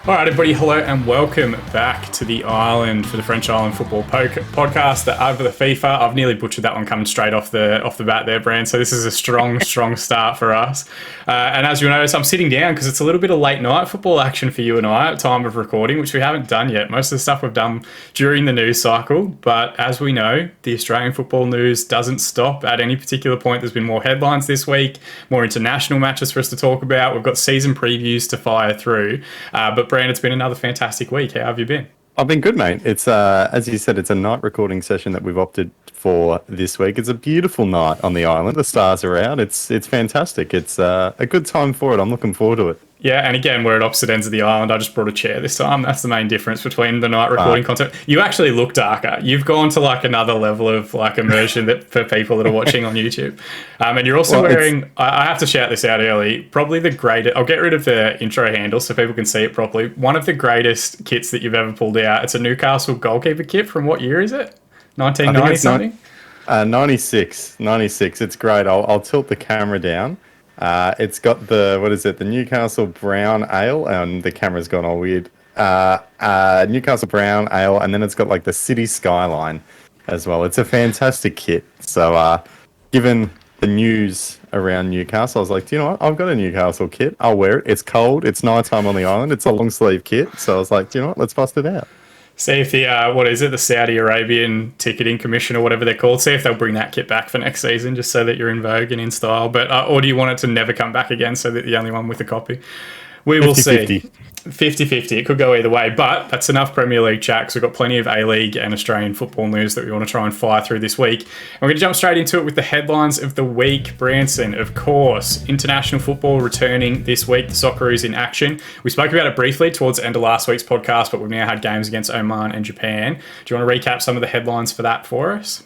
All right, everybody, hello and welcome back to the island for the French Island Football Podcast. Over the FIFA, I've nearly butchered that one coming straight off the bat there, Brand. So this is a strong start for us. And as you'll notice, I'm sitting down because it's a little bit of late night football action for you and I at time of recording, which we haven't done yet. Most of the stuff we've done during the news cycle. But as we know, the Australian football news doesn't stop at any particular point. There's been more headlines this week, more international matches for us to talk about. We've got season previews to fire through. But Brand, it's been another fantastic week. How have you been? I've been good, mate. It's as you said, it's a night recording session that we've opted for this week. It's a beautiful night on the island. The stars are out. It's fantastic. It's a good time for it. I'm looking forward to it. Yeah, and again, we're at opposite ends of the island. I just brought a chair this time. That's the main difference between the night recording content. You actually look darker. You've gone to like another level of like immersion that for people that are watching on YouTube. And you're also wearing, I have to shout this out early, probably the greatest, I'll get rid of the intro handle so people can see it properly. One of the greatest kits that you've ever pulled out. It's a Newcastle goalkeeper kit from what year is it? 1990 something? 96. It's great. I'll tilt the camera down. It's got the Newcastle Brown Ale, and the camera's gone all weird. Newcastle Brown Ale, and then it's got like the city skyline as well. It's a fantastic kit. So, given the news around Newcastle, I was like, do you know what? I've got a Newcastle kit. I'll wear it. It's cold. It's nighttime on the island. It's a long sleeve kit. So I was like, do you know what? Let's bust it out. See if the Saudi Arabian Ticketing Commission or whatever they're called, see if they'll bring that kit back for next season just so that you're in vogue and in style. But or do you want it to never come back again so that the only one with a copy? We will 50-50. See. 50-50. It could go either way, but that's enough Premier League chat because we've got plenty of A-League and Australian football news that we want to try and fire through this week. And we're going to jump straight into it with the headlines of the week. Branson, of course, international football returning this week. The Socceroo's in action. We spoke about it briefly towards the end of last week's podcast, but we've now had games against Oman and Japan. Do you want to recap some of the headlines for that for us?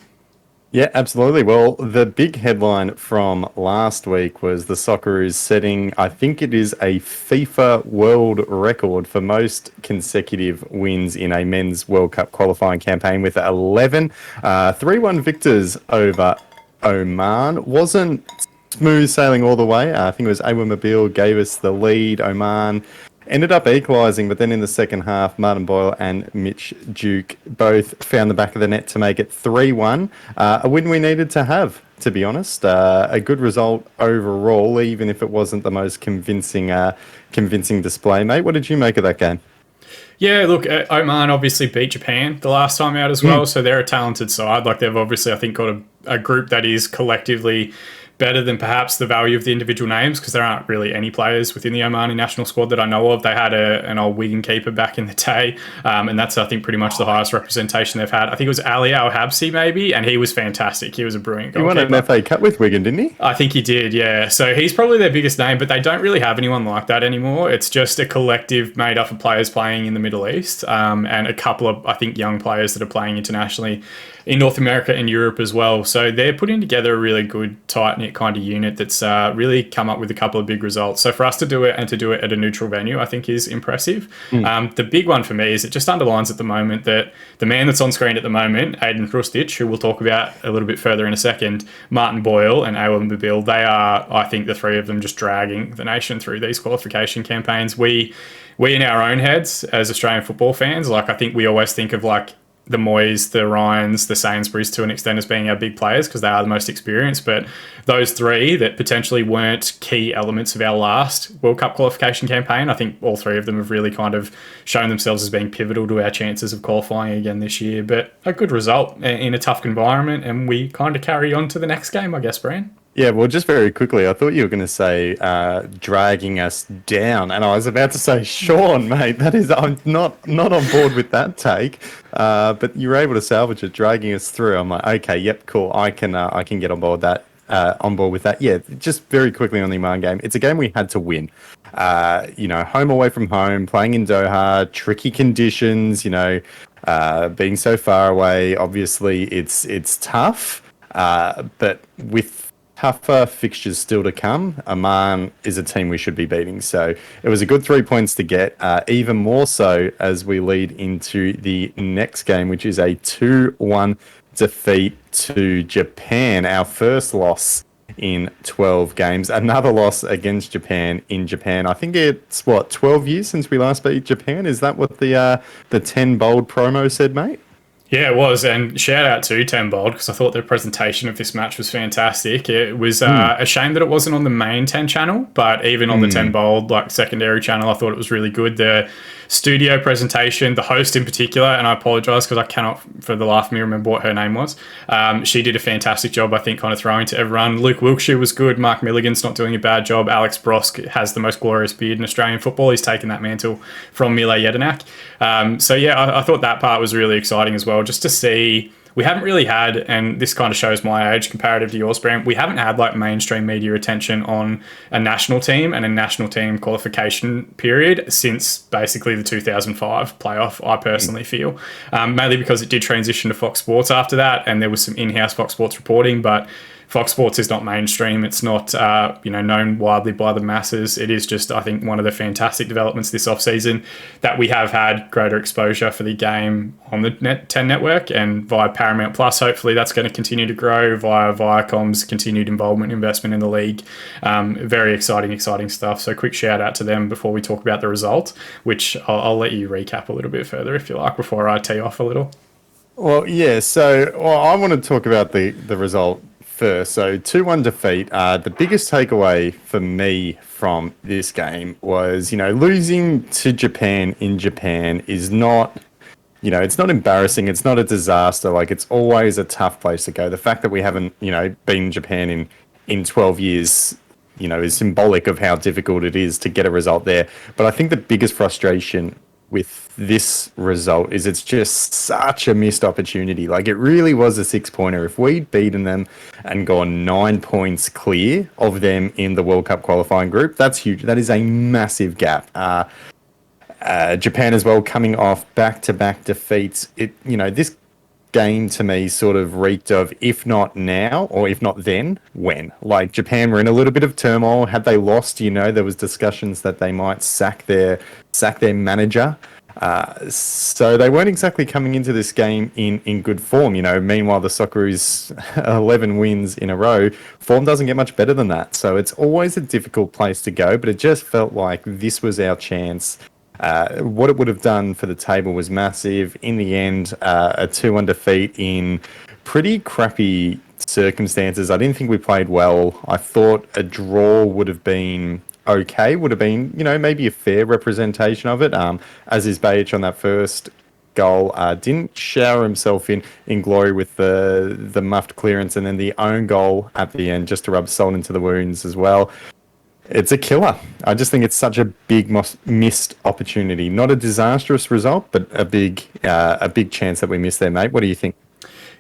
Yeah, absolutely. Well, the big headline from last week was the Socceroos setting, I think it is a FIFA world record for most consecutive wins in a men's World Cup qualifying campaign with 11 3-1 victors over Oman. Wasn't smooth sailing all the way. I think it was Awa Mobile gave us the lead. Oman ended up equalising, but then in the second half, Martin Boyle and Mitch Duke both found the back of the net to make it 3-1. A win we needed to have, to be honest. A good result overall, even if it wasn't the most convincing display. Mate, what did you make of that game? Yeah, look, Oman obviously beat Japan the last time out as well, so they're a talented side. Like they've obviously, I think, got a group that is collectively better than perhaps the value of the individual names because there aren't really any players within the Omani national squad that I know of. They had an old Wigan keeper back in the day, and that's, I think, pretty much the highest representation they've had. I think it was Ali Al-Habsi maybe, and he was fantastic. He was a brilliant goalkeeper. He won an FA Cup with Wigan, didn't he? I think he did, yeah. So he's probably their biggest name, but they don't really have anyone like that anymore. It's just a collective made up of players playing in the Middle East and a couple of, I think, young players that are playing internationally in North America and Europe as well. So they're putting together a really good, tight-knit kind of unit that's really come up with a couple of big results. So for us to do it and to do it at a neutral venue, I think is impressive. The big one for me is it just underlines at the moment that the man that's on screen at the moment, Aiden Hrustic, who we'll talk about a little bit further in a second, Martin Boyle and Awa Mobile, they are, I think, the three of them just dragging the nation through these qualification campaigns. We in our own heads as Australian football fans, like I think we always think of like the Moyes, the Ryans, the Sainsburys to an extent as being our big players because they are the most experienced. But those three that potentially weren't key elements of our last World Cup qualification campaign, I think all three of them have really kind of shown themselves as being pivotal to our chances of qualifying again this year. But a good result in a tough environment, and we kind of carry on to the next game, I guess, Brian. Yeah, well, just very quickly, I thought you were going to say dragging us down, and I was about to say, Sean, mate, I'm not on board with that take, but you were able to salvage it, dragging us through. I'm like, okay, yep, cool, I can get on board with that. Yeah, just very quickly on the Oman game, it's a game we had to win. Home away from home, playing in Doha, tricky conditions. Being so far away, obviously it's tough, but with tougher fixtures still to come, Oman is a team we should be beating. So it was a good 3 points to get, even more so as we lead into the next game, which is a 2-1 defeat to Japan, our first loss in 12 games. Another loss against Japan in Japan. I think it's, what, 12 years since we last beat Japan? Is that what the 10 bold promo said, mate? Yeah, it was. And shout out to Ten Bold because I thought the presentation of this match was fantastic. It was a shame that it wasn't on the main 10 channel, but even on the 10 Bold, like secondary channel, I thought it was really good. The studio presentation, the host in particular, and I apologize because I cannot for the life of me remember what her name was. She did a fantastic job, I think, kind of throwing to everyone. Luke Wilkshire was good. Mark Milligan's not doing a bad job. Alex Brosk has the most glorious beard in Australian football. He's taken that mantle from Mile Jedinak. So yeah, I thought that part was really exciting as well, just to see. We haven't really had, and this kind of shows my age comparative to yours, Bram, we haven't had like mainstream media attention on a national team and a national team qualification period since basically the 2005 playoff, I personally feel. Mainly because it did transition to Fox Sports after that, and there was some in-house Fox Sports reporting, but Fox Sports is not mainstream. It's not, known widely by the masses. It is just, I think, one of the fantastic developments this offseason that we have had greater exposure for the game on the 10 network and via Paramount Plus. Hopefully that's going to continue to grow via Viacom's continued involvement, investment in the league. Very exciting stuff. So quick shout out to them before we talk about the result, which I'll let you recap a little bit further if you like before I tee off a little. Well, yeah. So I want to talk about the result first. So 2-1 defeat. The biggest takeaway for me from this game was, losing to Japan in Japan is not, it's not embarrassing. It's not a disaster. Like, it's always a tough place to go. The fact that we haven't, been in Japan in 12 years, is symbolic of how difficult it is to get a result there. But I think the biggest frustration with this result is it's just such a missed opportunity. Like, it really was a 6-pointer. If we'd beaten them and gone 9 points clear of them in the World Cup qualifying group, that's huge. That is a massive gap. Japan as well, coming off back-to-back defeats. This game to me sort of reeked of, if not now or if not then, when. Like, Japan were in a little bit of turmoil. Had they lost, there was discussions that they might sack their manager. So they weren't exactly coming into this game in good form. Meanwhile, the Socceroo's 11 wins in a row, form doesn't get much better than that. So it's always a difficult place to go, but it just felt like this was our chance. What it would have done for the table was massive. In the end, a 2-1 defeat in pretty crappy circumstances. I didn't think we played well. I thought a draw would have been okay, would have been, maybe a fair representation of it. Aziz Bayic on that first goal didn't shower himself in glory with the muffed clearance, and then the own goal at the end just to rub salt into the wounds as well. It's a killer. I just think it's such a big missed opportunity. Not a disastrous result, but a big chance that we missed there, mate. What do you think?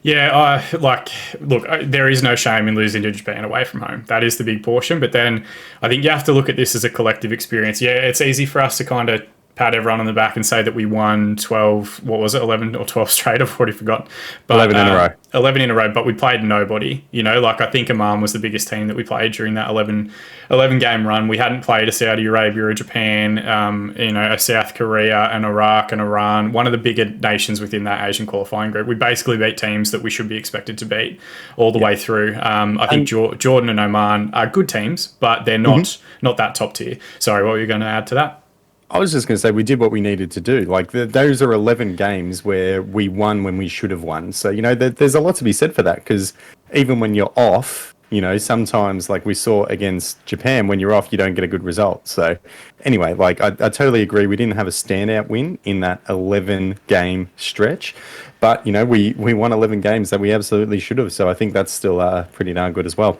Yeah, look, there is no shame in losing to Japan away from home. That is the big portion. But then I think you have to look at this as a collective experience. Yeah, it's easy for us to kind of pat everyone on the back and say that we won 12, 11 or 12 straight, I've already forgotten. But, 11 in a row. 11 in a row, but we played nobody. I think Oman was the biggest team that we played during that 11 game run. We hadn't played a Saudi Arabia or Japan, a South Korea, an Iraq and Iran, one of the bigger nations within that Asian qualifying group. We basically beat teams that we should be expected to beat all the way through. I think Jordan and Oman are good teams, but they're not that top tier. Sorry, what were you going to add to that? I was just going to say we did what we needed to do. Like, those are 11 games where we won when we should have won. So, there's a lot to be said for that, because even when you're off, sometimes, like we saw against Japan, when you're off, you don't get a good result. So anyway, I totally agree. We didn't have a standout win in that 11-game stretch. But, we won 11 games that we absolutely should have. So I think that's still pretty darn good as well.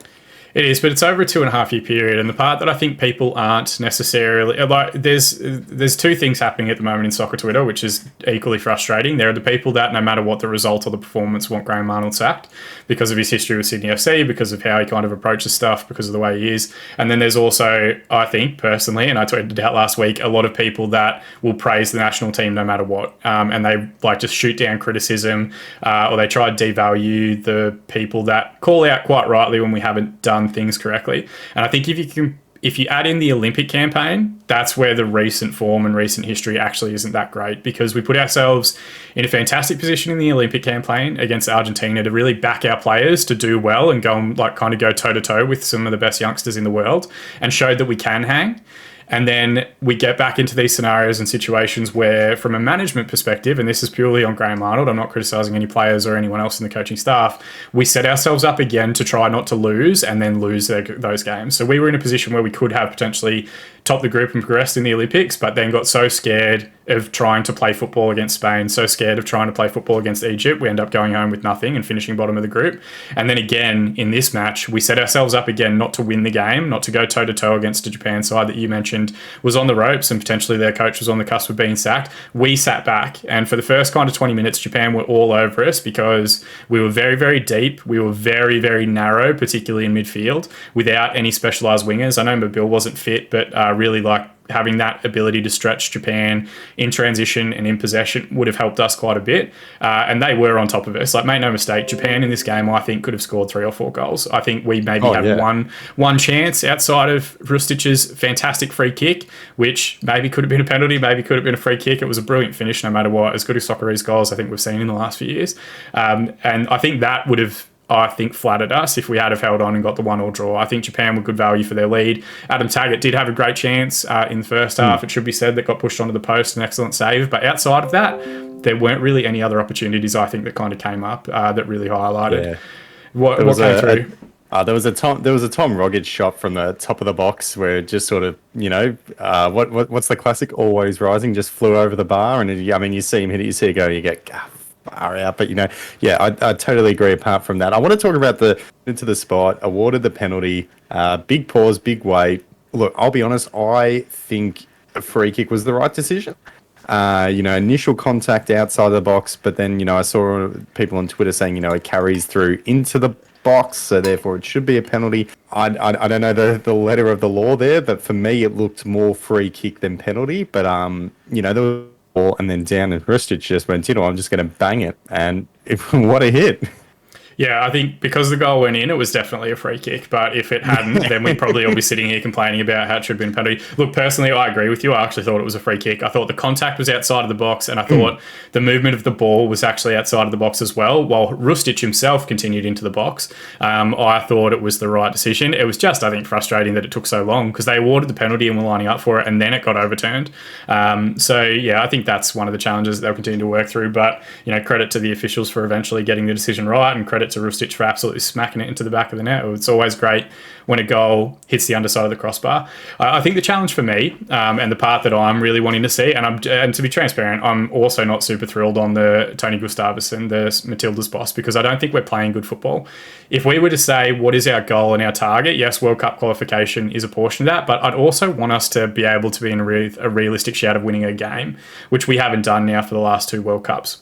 It is, but it's over a 2.5 year period. And the part that I think people aren't necessarily there's two things happening at the moment in soccer Twitter, which is equally frustrating. There are the people that, no matter what the result or the performance, want Graham Arnold sacked because of his history with Sydney FC, because of how he kind of approaches stuff, because of the way he is. And then there's also, I think personally, and I tweeted it out last week, a lot of people that will praise the national team no matter what, and they just shoot down criticism, or they try to devalue the people that call out quite rightly when we haven't done things correctly. And I think if if you add in the Olympic campaign, that's where the recent form and recent history actually isn't that great, because we put ourselves in a fantastic position in the Olympic campaign against Argentina to really back our players to do well and go and like kind of go toe to toe with some of the best youngsters in the world, and showed that we can hang. And then we get back into these scenarios and situations where, from a management perspective, and this is purely on Graham Arnold, I'm not criticising any players or anyone else in the coaching staff, we set ourselves up again to try not to lose and then lose those games. So we were in a position where we could have potentially topped the group and progressed in the Olympics, but then got so scared of trying to play football against Spain, so scared of trying to play football against Egypt, we end up going home with nothing and finishing bottom of the group. And then again, in this match, we set ourselves up again not to win the game, not to go toe-to-toe against a Japan side that you mentioned was on the ropes and potentially their coach was on the cusp of being sacked. We sat back, and for the first kind of 20 minutes, Japan were all over us because we were very, very deep. We were very, very narrow, particularly in midfield, without any specialised wingers. I know Mabil wasn't fit, but really like having that ability to stretch Japan in transition and in possession would have helped us quite a bit. And they were on top of us. Like, make no mistake, Japan in this game, I think, could have scored 3 or 4 goals. I think we maybe had one chance outside of Rustic's fantastic free kick, which maybe could have been a penalty, maybe could have been a free kick. It was a brilliant finish no matter what, as good as Socceroo's goals I think we've seen in the last few years. And I think that would have, I think, flattered us if we had have held on and got the 1-1 draw. I think Japan were good value for their lead. Adam Taggart did have a great chance in the first half, it should be said, that got pushed onto the post, an excellent save. But outside of that, there weren't really any other opportunities, I think, that kind of came up that really highlighted what came through. There was a Tom Rogic shot from the top of the box where it just sort of, what's the classic always rising, just flew over the bar. And you see him hit it, you see it go, you get far out. But I totally agree. Apart from that, I want to talk about the into the spot, awarded the penalty, big pause, big wait. Look, I'll be honest, I think a free kick was the right decision. Initial contact outside the box, but then I saw people on Twitter saying it carries through into the box, so therefore it should be a penalty. I don't know the letter of the law there, but for me it looked more free kick than penalty. But there was ball, and then down, and Rustic just went, I'm just going to bang it, and what a hit. Yeah, I think because the goal went in, it was definitely a free kick. But if it hadn't, then we'd probably all be sitting here complaining about how it should have been a penalty. Look, personally, I agree with you. I actually thought it was a free kick. I thought the contact was outside of the box, and I thought the movement of the ball was actually outside of the box as well, while Rustic himself continued into the box. I thought it was the right decision. It was just, I think, frustrating that it took so long, because they awarded the penalty and were lining up for it, and then it got overturned. I think that's one of the challenges that they'll continue to work through. But, credit to the officials for eventually getting the decision right, and credit to Rustic for absolutely smacking it into the back of the net. It's always great when a goal hits the underside of the crossbar. I think the challenge for me, and the part that I'm really wanting to see, and to be transparent, I'm also not super thrilled on the Tony Gustavsson, the Matilda's boss, because I don't think we're playing good football. If we were to say what is our goal and our target, yes, World Cup qualification is a portion of that, but I'd also want us to be able to be in a realistic shout of winning a game, which we haven't done now for the last 2 World Cups.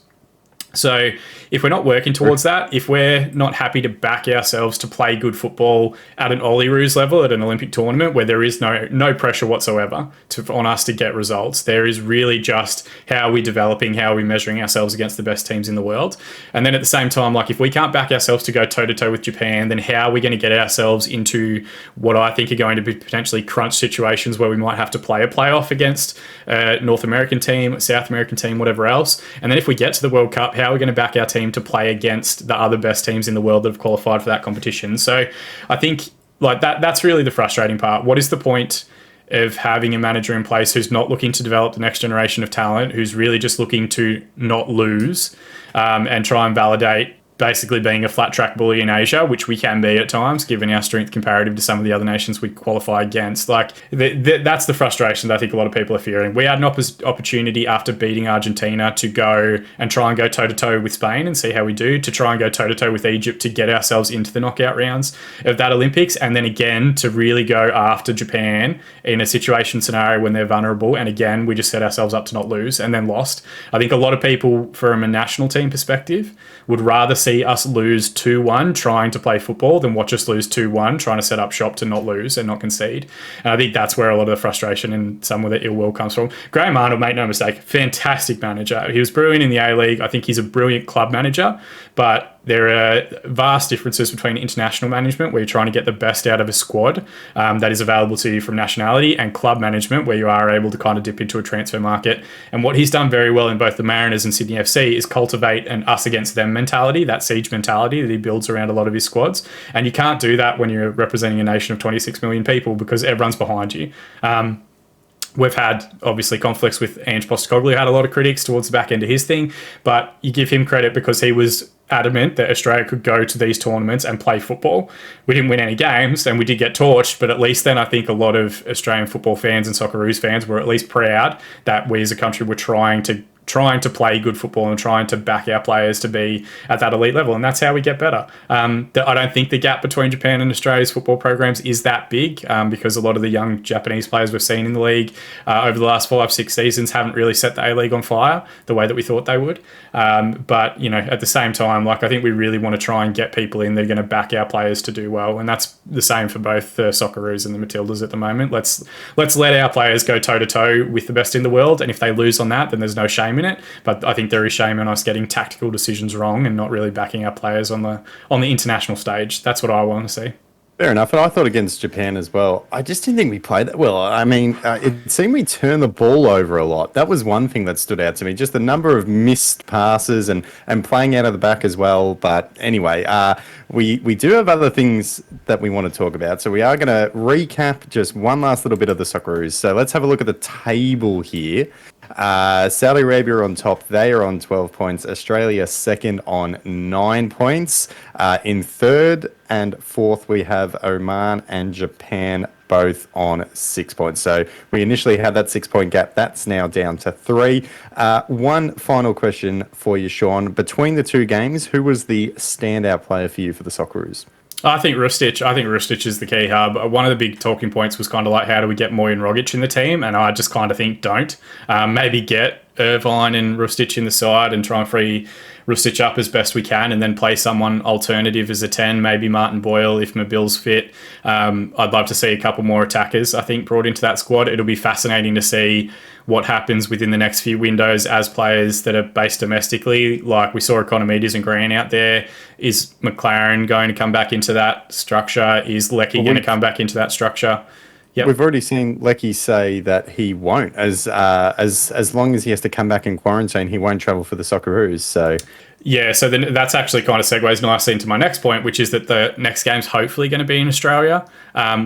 So if we're not working towards that, if we're not happy to back ourselves to play good football at an Olyroos level at an Olympic tournament where there is no pressure whatsoever on us to get results, there is really just how are we developing, how are we measuring ourselves against the best teams in the world. And then at the same time, like, if we can't back ourselves to go toe-to-toe with Japan, then how are we going to get ourselves into what I think are going to be potentially crunch situations where we might have to play a playoff against a North American team, South American team, whatever else. And then if we get to the World Cup, how are we going to back our team to play against the other best teams in the world that have qualified for that competition? So I think that's really the frustrating part. What is the point of having a manager in place who's not looking to develop the next generation of talent, who's really just looking to not lose and try and validate basically being a flat track bully in Asia, which we can be at times, given our strength comparative to some of the other nations we qualify against. Like, that's the frustration that I think a lot of people are fearing. We had an opportunity after beating Argentina to go and try and go toe-to-toe with Spain and see how we do, to try and go toe-to-toe with Egypt to get ourselves into the knockout rounds of that Olympics, and then again to really go after Japan in a situation scenario when they're vulnerable, and again we just set ourselves up to not lose and then lost. I think a lot of people, from a national team perspective, would rather see us lose 2-1 trying to play football than watch us lose 2-1 trying to set up shop to not lose and not concede. And I think that's where a lot of the frustration and some of the ill will comes from. Graham Arnold, make no mistake, fantastic manager. He was brilliant in the A-League. I think he's a brilliant club manager, but there are vast differences between international management, where you're trying to get the best out of a squad that is available to you from nationality, and club management, where you are able to kind of dip into a transfer market. And what he's done very well in both the Mariners and Sydney FC is cultivate an us against them mentality, that siege mentality that he builds around a lot of his squads. And you can't do that when you're representing a nation of 26 million people, because everyone's behind you. We've had, obviously, conflicts with Ange Postecoglou, had a lot of critics towards the back end of his thing, but you give him credit because he was adamant that Australia could go to these tournaments and play football. We didn't win any games and we did get torched, but at least then I think a lot of Australian football fans and Socceroos fans were at least proud that we as a country were trying to play good football and trying to back our players to be at that elite level, and that's how we get better. I don't think the gap between Japan and Australia's football programs is that big, because a lot of the young Japanese players we've seen in the league over the last 5-6 seasons haven't really set the A-League on fire the way that we thought they would. But at the same time, I think we really want to try and get people in that are going to back our players to do well, and that's the same for both the Socceroos and the Matildas at the moment. Let's let our players go toe-to-toe with the best in the world, and if they lose on that, then there's no shame in it. But I think there is shame in us getting tactical decisions wrong and not really backing our players on the international stage. That's what I want to see. Fair enough. And I thought against Japan as well, I just didn't think we played that well. I mean, it seemed we turned the ball over a lot. That was one thing that stood out to me, just the number of missed passes and playing out of the back as well. But anyway, we do have other things that we want to talk about. So we are going to recap just one last little bit of the Socceroos. So let's have a look at the table here. Saudi Arabia on top. They are on 12 points. Australia second on 9 points. In third and fourth, we have Oman and Japan both on 6 points. So we initially had that 6 point gap. That's now down to 3. One final question for you, Sean. Between the two games, who was the standout player for you for the Socceroos? I think Rustic is the key hub. One of the big talking points was kind of like, how do we get Moy and Rogic in the team? And I just kind of think don't. Maybe get Irvine and Rustic in the side and try and free Rustic up as best we can, and then play someone alternative as a 10, maybe Martin Boyle if Mabil's fit. I'd love to see a couple more attackers, I think, brought into that squad. It'll be fascinating to see what happens within the next few windows as players that are based domestically. Like we saw Economides and Green out there. Is McLaren going to come back into that structure? Is Lecky going to come back into that structure? Yep. We've already seen Lecky say that he won't, as long as he has to come back in quarantine, he won't travel for the Socceroos. So yeah, so then that's actually kind of segues nicely into my next point, which is that the next game's hopefully going to be in Australia,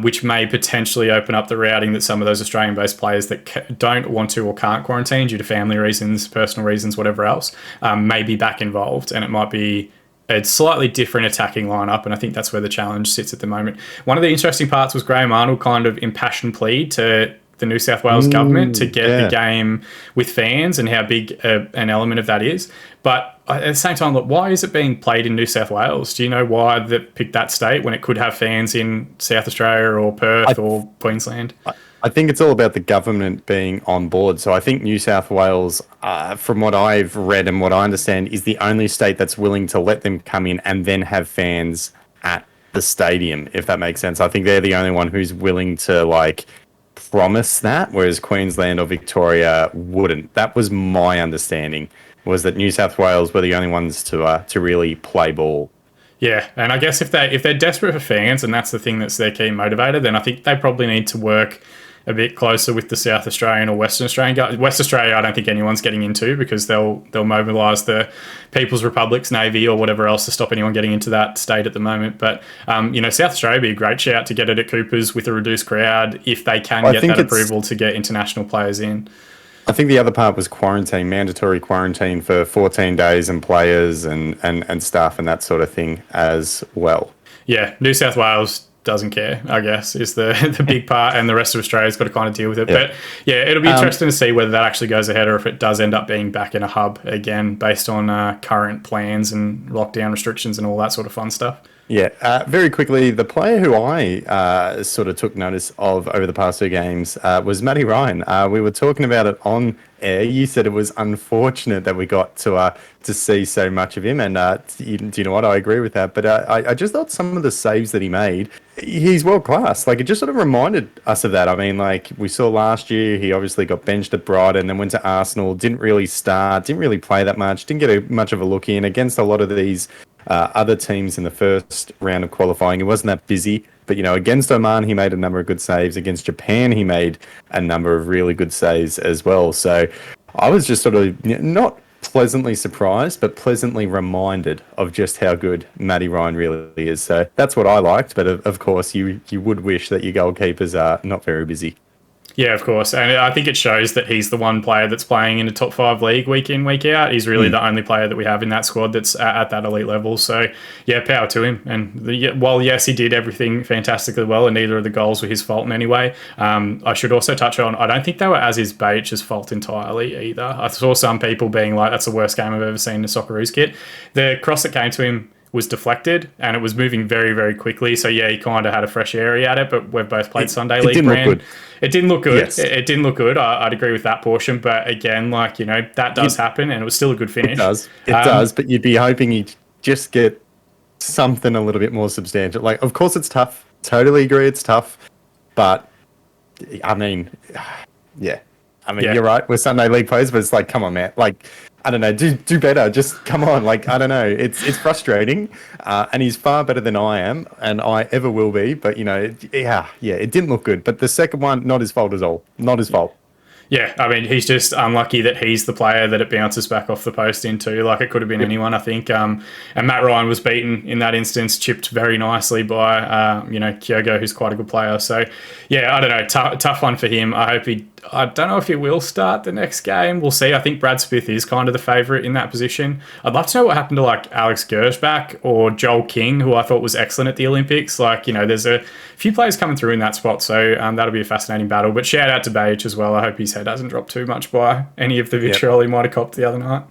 which may potentially open up the routing that some of those Australian-based players that don't want to or can't quarantine due to family reasons, personal reasons, whatever else, may be back involved, and it might be a slightly different attacking lineup, and I think that's where the challenge sits at the moment. One of the interesting parts was Graham Arnold kind of impassioned plea to the New South Wales government to get the game with fans and how big an element of that is. But at the same time, look, why is it being played in New South Wales? Do you know why they picked that state when it could have fans in South Australia or Perth or Queensland? I think it's all about the government being on board. So I think New South Wales, from what I've read and what I understand, is the only state that's willing to let them come in and then have fans at the stadium, if that makes sense. I think they're the only one who's willing to promise that, whereas Queensland or Victoria wouldn't. That was my understanding, was that New South Wales were the only ones to really play ball. Yeah, and I guess if they're desperate for fans and that's the thing that's their key motivator, then I think they probably need to work a bit closer with the South Australian or Western Australian guys. West Australia, I don't think anyone's getting into because they'll mobilise the People's Republic's Navy or whatever else to stop anyone getting into that state at the moment. But South Australia would be a great shout to get it at Coopers with a reduced crowd if they can get that approval to get international players in. I think the other part was quarantine, mandatory quarantine for 14 days and players and staff and that sort of thing as well. Yeah, New South Wales doesn't care, I guess, is the big part, and the rest of Australia's got to kind of deal with it. Yeah. But yeah, it'll be interesting to see whether that actually goes ahead or if it does end up being back in a hub again based on current plans and lockdown restrictions and all that sort of fun stuff. Yeah, very quickly, the player who I sort of took notice of over the past two games was Matty Ryan. We were talking about it on air. You said it was unfortunate that we got to see so much of him, and do you know what? I agree with that. But I just thought some of the saves that he made, he's world class. It just sort of reminded us of that. I mean, we saw last year, he obviously got benched at Brighton, then went to Arsenal, didn't really start, didn't really play that much, didn't get much of a look in against a lot of these other teams in the first round of qualifying. He wasn't that busy, but against Oman, he made a number of good saves. Against Japan, he made a number of really good saves as well. So I was just sort of not pleasantly surprised, but pleasantly reminded of just how good Matty Ryan really is. So that's what I liked. But of course, you would wish that your goalkeepers are not very busy. Yeah, of course. And I think it shows that he's the one player that's playing in a top 5 league week in, week out. He's really the only player that we have in that squad that's at that elite level. So, yeah, power to him. And while, yes, he did everything fantastically well, and neither of the goals were his fault in any way, I should also touch on, I don't think they were Aziz Behic's fault entirely either. I saw some people being like, that's the worst game I've ever seen in a Socceroo's kit. The cross that came to him was deflected and it was moving very, very quickly. So, yeah, he kind of had a fresh area at it, but we've both played Sunday League brand. It didn't look good. Yes. It didn't look good. I'd agree with that portion. But again, that does happen and it was still a good finish. It does. But you'd be hoping he'd just get something a little bit more substantial. Like, of course it's tough. Totally agree it's tough. But, I mean, yeah. You're right. We're Sunday League players, but it's like, come on, man. Like, I don't know, do better. Just come on. Like, I don't know. It's frustrating. And he's far better than I am, and I ever will be. But, it didn't look good. But the second one, not his fault at all. Not his fault. Yeah, I mean, he's just unlucky that he's the player that it bounces back off the post into. Like, it could have been anyone, I think. And Matt Ryan was beaten in that instance, chipped very nicely by, Kyogo, who's quite a good player. So, yeah, I don't know, tough one for him. I don't know if he will start the next game. We'll see. I think Brad Smith is kind of the favourite in that position. I'd love to know what happened to, Alex Gershbach or Joel King, who I thought was excellent at the Olympics. There's a few players coming through in that spot, so that'll be a fascinating battle. But shout out to Behic as well. I hope his head hasn't dropped too much by any of the vitriol he might have copped the other night.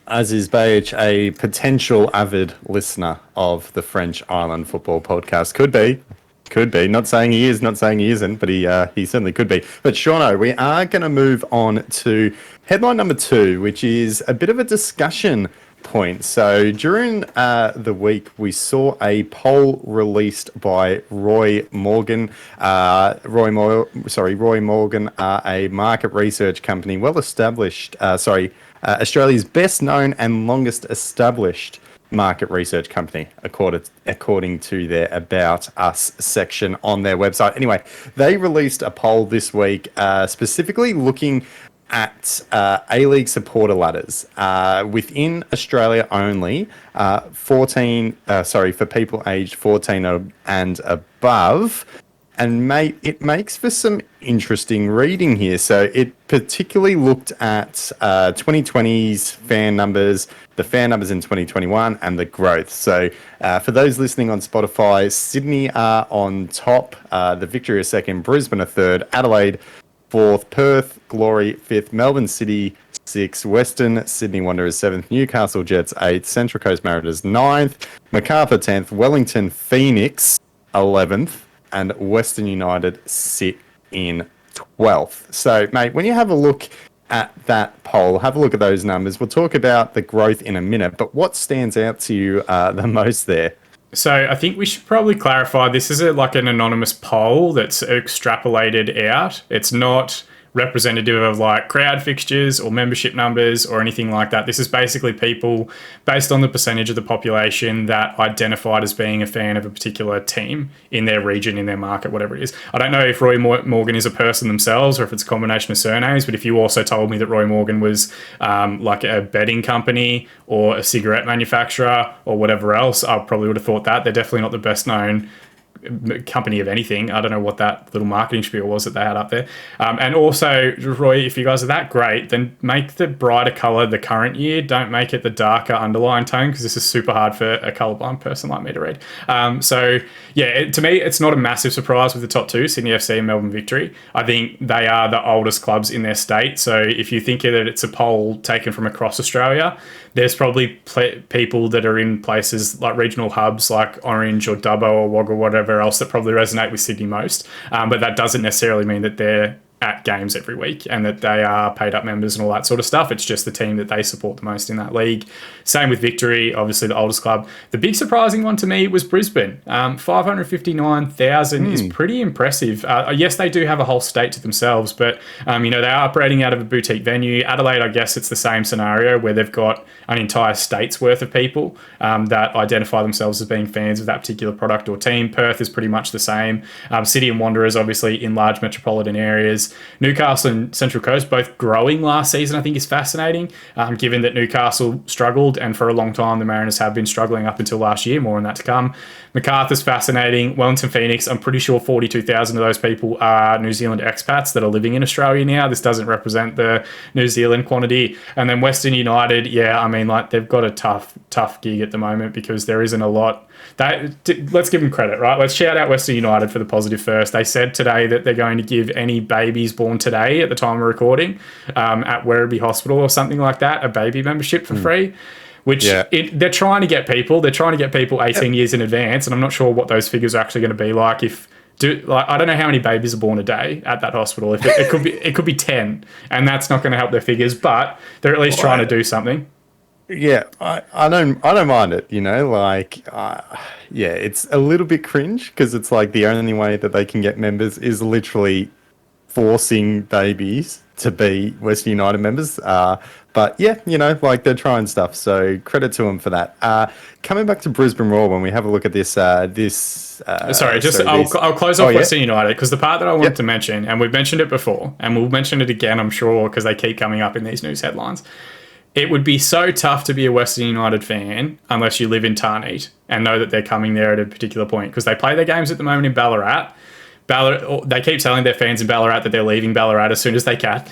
As is Behic, a potential avid listener of the French Island Football Podcast. Could be. Not saying he is, not saying he isn't, but he certainly could be. But Shauno, we are going to move on to headline number 2, which is a bit of a discussion point. So during the week, we saw a poll released by Roy Morgan. Roy Morgan are a market research company, well established. Australia's best known and longest established market research company, according to their About Us section on their website. Anyway, they released a poll this week specifically looking at A-League supporter ladders within Australia only, for people aged 14 and above. And mate, it makes for some interesting reading here. So it particularly looked at 2020's fan numbers, the fan numbers in 2021, and the growth. So for those listening on Spotify, Sydney are on top, the Victory are second, Brisbane are third, Adelaide fourth, Perth, Glory fifth, Melbourne City sixth, Western Sydney Wanderers seventh, Newcastle Jets eighth, Central Coast Mariners ninth, Macarthur 10th, Wellington Phoenix 11th, and Western United sit in 12th. So, mate, when you have a look at that poll, have a look at those numbers. We'll talk about the growth in a minute, but what stands out to you the most there? So I think we should probably clarify, this is an anonymous poll that's extrapolated out. It's not representative of crowd fixtures or membership numbers or anything like that. This is basically people based on the percentage of the population that identified as being a fan of a particular team in their region, in their market, whatever it is. I don't know if Roy Morgan is a person themselves or if it's a combination of surnames, but if you also told me that Roy Morgan was a betting company or a cigarette manufacturer or whatever else, I probably would have thought that. They're definitely not the best known company of anything. I don't know what that little marketing spiel was that they had up there. And also, Roy, if you guys are that great, then make the brighter colour the current year. Don't make it the darker underlying tone, because this is super hard for a colourblind person like me to read. To me, it's not a massive surprise with the top two, Sydney FC and Melbourne Victory. I think they are the oldest clubs in their state. So if you think that it's a poll taken from across Australia, there's probably people that are in places like regional hubs like Orange or Dubbo or Wagga or whatever else that probably resonate with Sydney most. But that doesn't necessarily mean that they're at games every week and that they are paid up members and all that sort of stuff. It's just the team that they support the most in that league. Same with Victory, obviously the oldest club. The big surprising one to me was Brisbane. 559,000 is pretty impressive. Yes, they do have a whole state to themselves, but they are operating out of a boutique venue. Adelaide, I guess it's the same scenario where they've got an entire state's worth of people that identify themselves as being fans of that particular product or team. Perth is pretty much the same. City and Wanderers, obviously, in large metropolitan areas. Newcastle and Central Coast both growing last season, I think, is fascinating, given that Newcastle struggled, and for a long time the Mariners have been struggling up until last year. More on that to come. Macarthur's fascinating. Wellington Phoenix, I'm pretty sure 42,000 of those people are New Zealand expats that are living in Australia now. This doesn't represent the New Zealand quantity. And then Western United, they've got a tough gig at the moment because there isn't a lot. Let's give them credit, right? Let's shout out Western United for the positive first. They said today that they're going to give any babies born today at the time of recording at Werribee Hospital or something like that a baby membership for free. Which they're trying to get people. They're trying to get people 18 years in advance, and I'm not sure what those figures are actually going to be like. I don't know how many babies are born a day at that hospital. It could be 10, and that's not going to help their figures. But they're at least trying to do something. Yeah, I don't mind it. It's a little bit cringe because it's like the only way that they can get members is literally forcing babies to be Western United members. But yeah, they're trying stuff. So credit to them for that. Coming back to Brisbane Roar, when we have a look at this, I'll close off Western United because the part that I wanted to mention, and we've mentioned it before, and we'll mention it again, I'm sure, because they keep coming up in these news headlines. It would be so tough to be a Western United fan unless you live in Tarneet and know that they're coming there at a particular point because they play their games at the moment in Ballarat. They keep telling their fans in Ballarat that they're leaving Ballarat as soon as they can.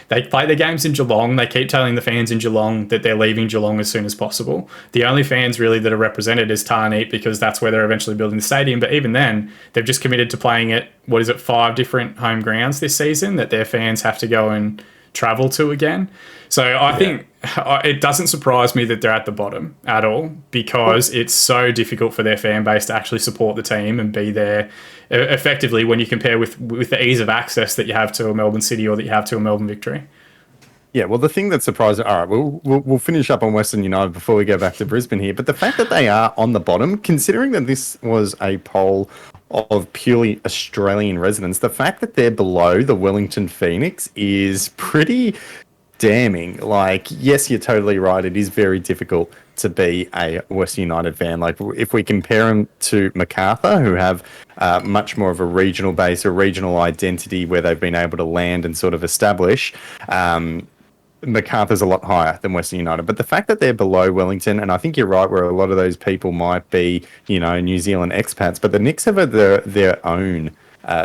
They play their games in Geelong. They keep telling the fans in Geelong that they're leaving Geelong as soon as possible. The only fans really that are represented is Tarneet because that's where they're eventually building the stadium. But even then, they've just committed to playing at, 5 different home grounds this season that their fans have to go and travel to again. So I think it doesn't surprise me that they're at the bottom at all because it's so difficult for their fan base to actually support the team and be there effectively when you compare with the ease of access that you have to a Melbourne City or that you have to a Melbourne Victory. Yeah, well, the thing that surprised... All right, we'll finish up on Western United before we go back to Brisbane here. But the fact that they are on the bottom, considering that this was a poll of purely Australian residents, the fact that they're below the Wellington Phoenix is pretty damning. Yes, you're totally right. It is very difficult to be a Western United fan. If we compare them to Macarthur, who have much more of a regional base, a regional identity where they've been able to land and sort of establish, Macarthur's a lot higher than Western United. But the fact that they're below Wellington, and I think you're right, where a lot of those people might be, New Zealand expats, but the Knicks have their own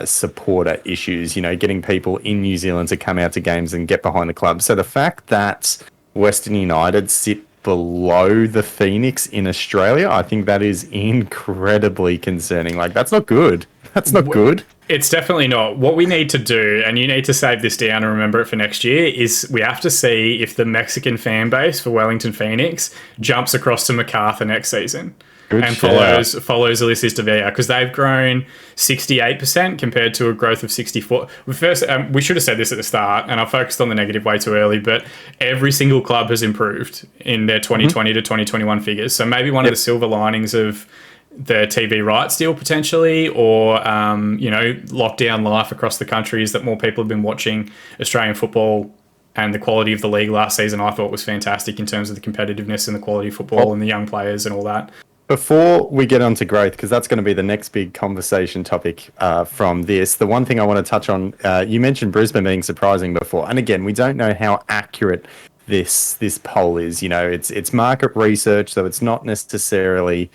supporter issues, getting people in New Zealand to come out to games and get behind the club. So the fact that Western United sit below the Phoenix in Australia, I think that is incredibly concerning. That's not good. That's not good. It's definitely not. What we need to do, and you need to save this down and remember it for next year, is we have to see if the Mexican fan base for Wellington Phoenix jumps across to Macarthur next season. Good and follows Ulysses Davia because they've grown 68% compared to a growth of 64%. We should have said this at the start, and I focused on the negative way too early, but every single club has improved in their 2020 to 2021 figures. So maybe one of the silver linings of the TV rights deal potentially, or lockdown life across the country is that more people have been watching Australian football. And the quality of the league last season, I thought, was fantastic in terms of the competitiveness and the quality of football and the young players and all that. Before we get on to growth, because that's going to be the next big conversation topic from this, the one thing I want to touch on, you mentioned Brisbane being surprising before. And again, we don't know how accurate this poll is. It's market research, so it's not necessarily...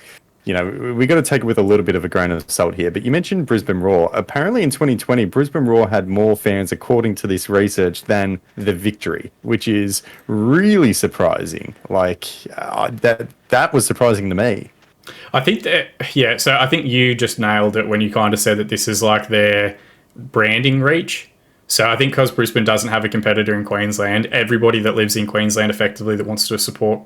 we got to take it with a little bit of a grain of salt here. But you mentioned Brisbane Roar. Apparently in 2020, Brisbane Roar had more fans, according to this research, than the Victory, which is really surprising. That was surprising to me. I think so I think you just nailed it when you kind of said that this is their branding reach. So I think because Brisbane doesn't have a competitor in Queensland, everybody that lives in Queensland effectively that wants to support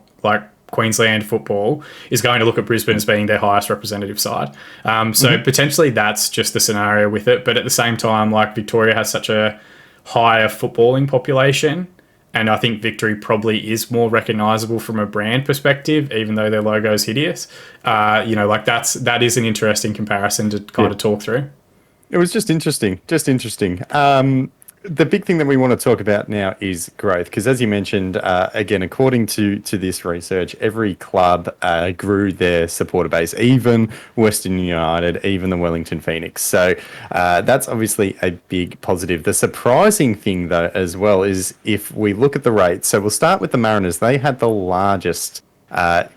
Queensland football is going to look at Brisbane as being their highest representative side. Potentially that's just the scenario with it. But at the same time, Victoria has such a higher footballing population. And I think Victory probably is more recognizable from a brand perspective, even though their logo is hideous. Like that is an interesting comparison to kind Yeah. of talk through. It was just interesting, just interesting. The big thing that we want to talk about now is growth, because as you mentioned, again, according to this research, every club grew their supporter base, even Western United, even the Wellington Phoenix. So that's obviously a big positive. The surprising thing, though, as well, is if we look at the rates. So we'll start with the Mariners. They had the largest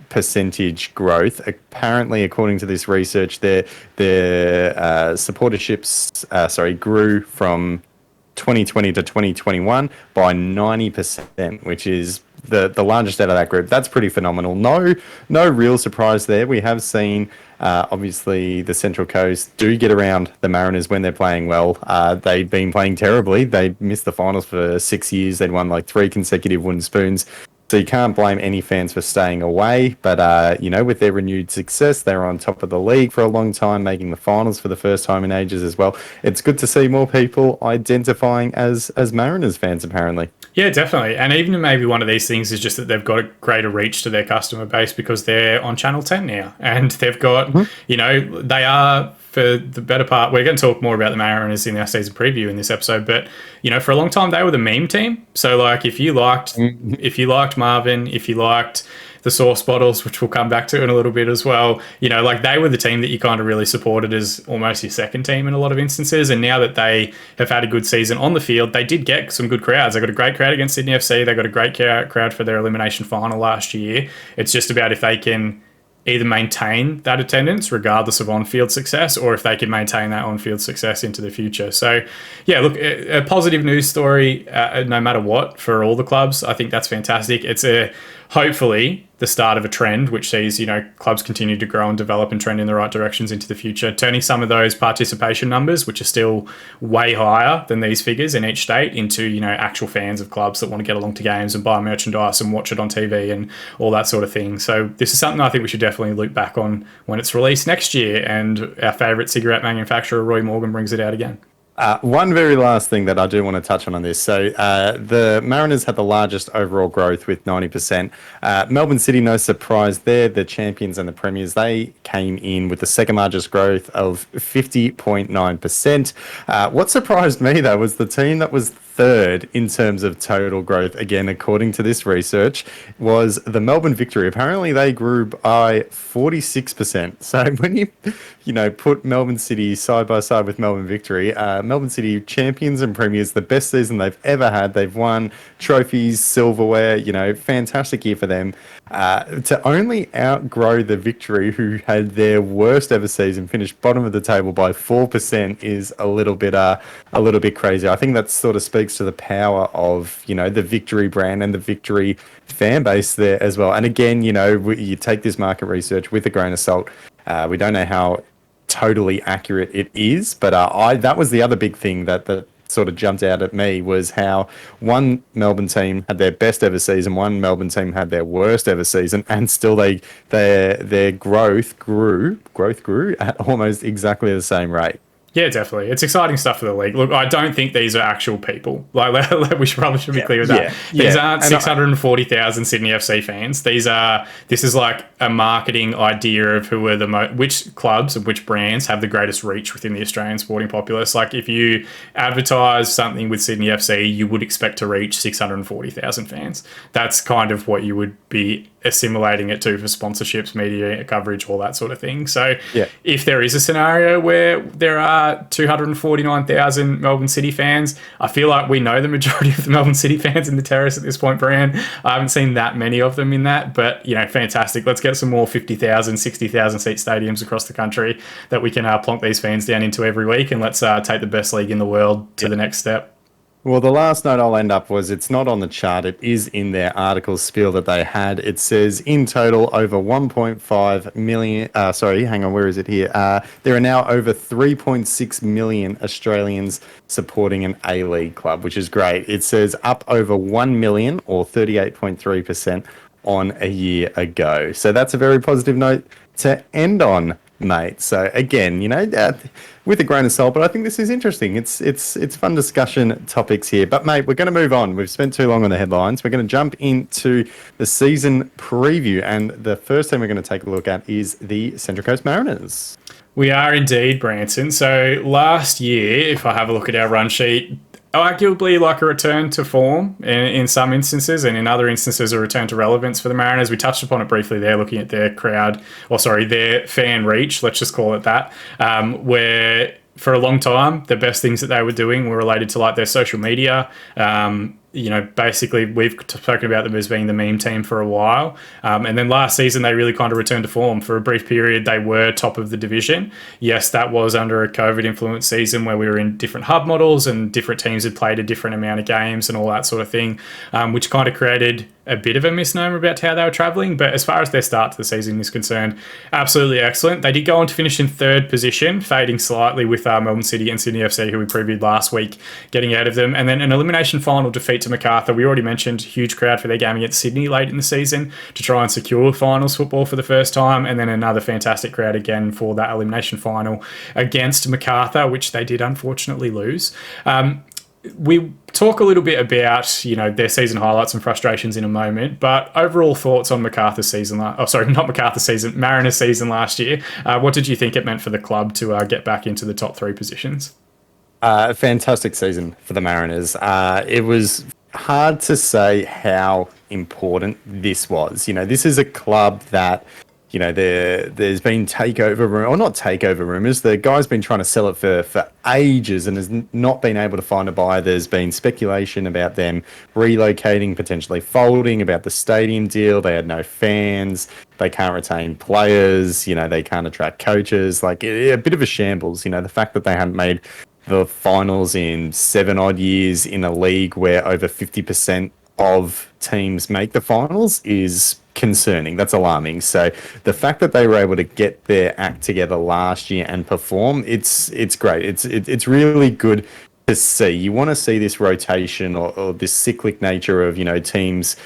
percentage growth. Apparently, according to this research, their supporterships grew from 2020 to 2021 by 90%, which is the largest out of that group. That's pretty phenomenal. No real surprise there. We have seen obviously the Central Coast do get around the Mariners when they're playing well. They've been playing terribly. They missed the finals for 6 years. They'd won like 3 consecutive wooden spoons. So you can't blame any fans for staying away. But, with their renewed success, they were on top of the league for a long time, making the finals for the first time in ages as well. It's good to see more people identifying as Mariners fans, apparently. Yeah, definitely. And even maybe one of these things is just that they've got a greater reach to their customer base because they're on Channel 10 now. And they've got, they are, for the better part, we're going to talk more about the Mariners in our season preview in this episode, but, for a long time they were the meme team. So, like, if you liked Marvin, if you liked the sauce bottles, which we'll come back to in a little bit as well, like they were the team that you kind of really supported as almost your second team in a lot of instances. And now that they have had a good season on the field, they did get some good crowds. They got a great crowd against Sydney FC. They got a great crowd for their elimination final last year. It's just about if they can either maintain that attendance regardless of on-field success, or if they can maintain that on-field success into the future. So, yeah, look, a positive news story no matter what for all the clubs. I think that's fantastic. It's hopefully the start of a trend which sees, clubs continue to grow and develop and trend in the right directions into the future, turning some of those participation numbers, which are still way higher than these figures in each state, into, actual fans of clubs that want to get along to games and buy merchandise and watch it on TV and all that sort of thing. So this is something I think we should definitely look back on when it's released next year and our favourite cigarette manufacturer, Roy Morgan, brings it out again. One very last thing that I do want to touch on this. So the Mariners had the largest overall growth with 90%. Melbourne City, no surprise there. The champions and the premiers, they came in with the second largest growth of 50.9%. What surprised me, though, was the team that was third in terms of total growth, again, according to this research, was the Melbourne Victory. Apparently, they grew by 46%. So when you put Melbourne City side by side with Melbourne Victory, Melbourne City champions and premiers, the best season they've ever had. They've won trophies, silverware, fantastic year for them. To only outgrow the Victory, who had their worst ever season, finished bottom of the table by 4%, is a little bit crazy. I think that sort of speaks to the power of the Victory brand and the Victory fan base there as well. And again, you take this market research with a grain of salt. We don't know how totally accurate it is, but that was the other big thing that sort of jumped out at me, was how one Melbourne team had their best ever season, one Melbourne team had their worst ever season, and still their growth grew at almost exactly the same rate. Yeah, definitely. It's exciting stuff for the league. Look, I don't think these are actual people. Like, we should be clear with that. These aren't 640,000 Sydney FC fans. This is like a marketing idea of who are which clubs and which brands have the greatest reach within the Australian sporting populace. Like, if you advertise something with Sydney FC, you would expect to reach 640,000 fans. That's kind of what you would be assimilating it to for sponsorships, media coverage, all that sort of thing. So if there is a scenario where there are 249,000 Melbourne City fans, I feel like we know the majority of the Melbourne City fans in the terrace at this point, Brian. I haven't seen that many of them in that, but fantastic. Let's get some more 50,000, 60,000 seat stadiums across the country that we can plonk these fans down into every week, and let's take the best league in the world to the next step. Well, the last note I'll end up was, it's not on the chart. It is in their article spiel that they had. It says in total over 1.5 million. Where is it here? There are now over 3.6 million Australians supporting an A-League club, which is great. It says up over 1 million, or 38.3%, on a year ago. So that's a very positive note to end on. mate. So again, with a grain of salt, but I think this is interesting. It's fun discussion topics here. But mate, we're going to move on. We've spent too long on the headlines. We're going to jump into the season preview, and the first thing we're going to take a look at is the Central Coast Mariners. We are indeed, Branson. So last year, if I have a look at our run sheet, arguably like a return to form in some instances, and in other instances a return to relevance for the Mariners. We touched upon it briefly there, looking at their their fan reach, let's just call it that, where for a long time the best things that they were doing were related to like their social media. Basically we've spoken about them as being the meme team for a while. And then last season, they really kind of returned to form. For a brief period, they were top of the division. Yes, that was under a COVID-influenced season where we were in different hub models and different teams had played a different amount of games and all that sort of thing, which kind of created a bit of a misnomer about how they were travelling. But as far as their start to the season is concerned, absolutely excellent. They did go on to finish in third position, fading slightly with Melbourne City and Sydney FC, who we previewed last week, getting out of them. And then an elimination final defeat to Macarthur. We already mentioned huge crowd for their game against Sydney late in the season to try and secure finals football for the first time. And then another fantastic crowd again for that elimination final against Macarthur, which they did unfortunately lose. We talk a little bit about, their season highlights and frustrations in a moment, but overall thoughts on Macarthur's season, Mariners season last year. What did you think it meant for the club to get back into the top three positions? Fantastic season for the Mariners. It was hard to say how important this was. This is a club that, there's been not takeover rumors. The guy's been trying to sell it for ages and has not been able to find a buyer. There's been speculation about them relocating, potentially folding, about the stadium deal. They had no fans. They can't retain players. They can't attract coaches. Like a bit of a shambles. The fact that they hadn't made the finals in 7 odd years in a league where over 50% of teams make the finals is concerning. That's alarming. So the fact that they were able to get their act together last year and perform, it's great. It's really good to see. You want to see this rotation or this cyclic nature of teams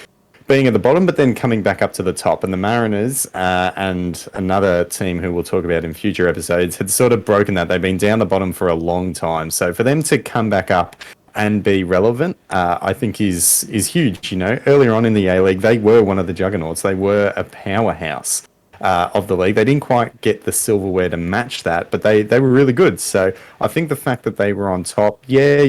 being at the bottom but then coming back up to the top. And the Mariners and another team who we'll talk about in future episodes had sort of broken that. They've been down the bottom for a long time. So for them to come back up and be relevant, I think is huge. Earlier on in the A-League, they were one of the juggernauts. They were a powerhouse of the league. They didn't quite get the silverware to match that, but they were really good. So I think the fact that they were on top, there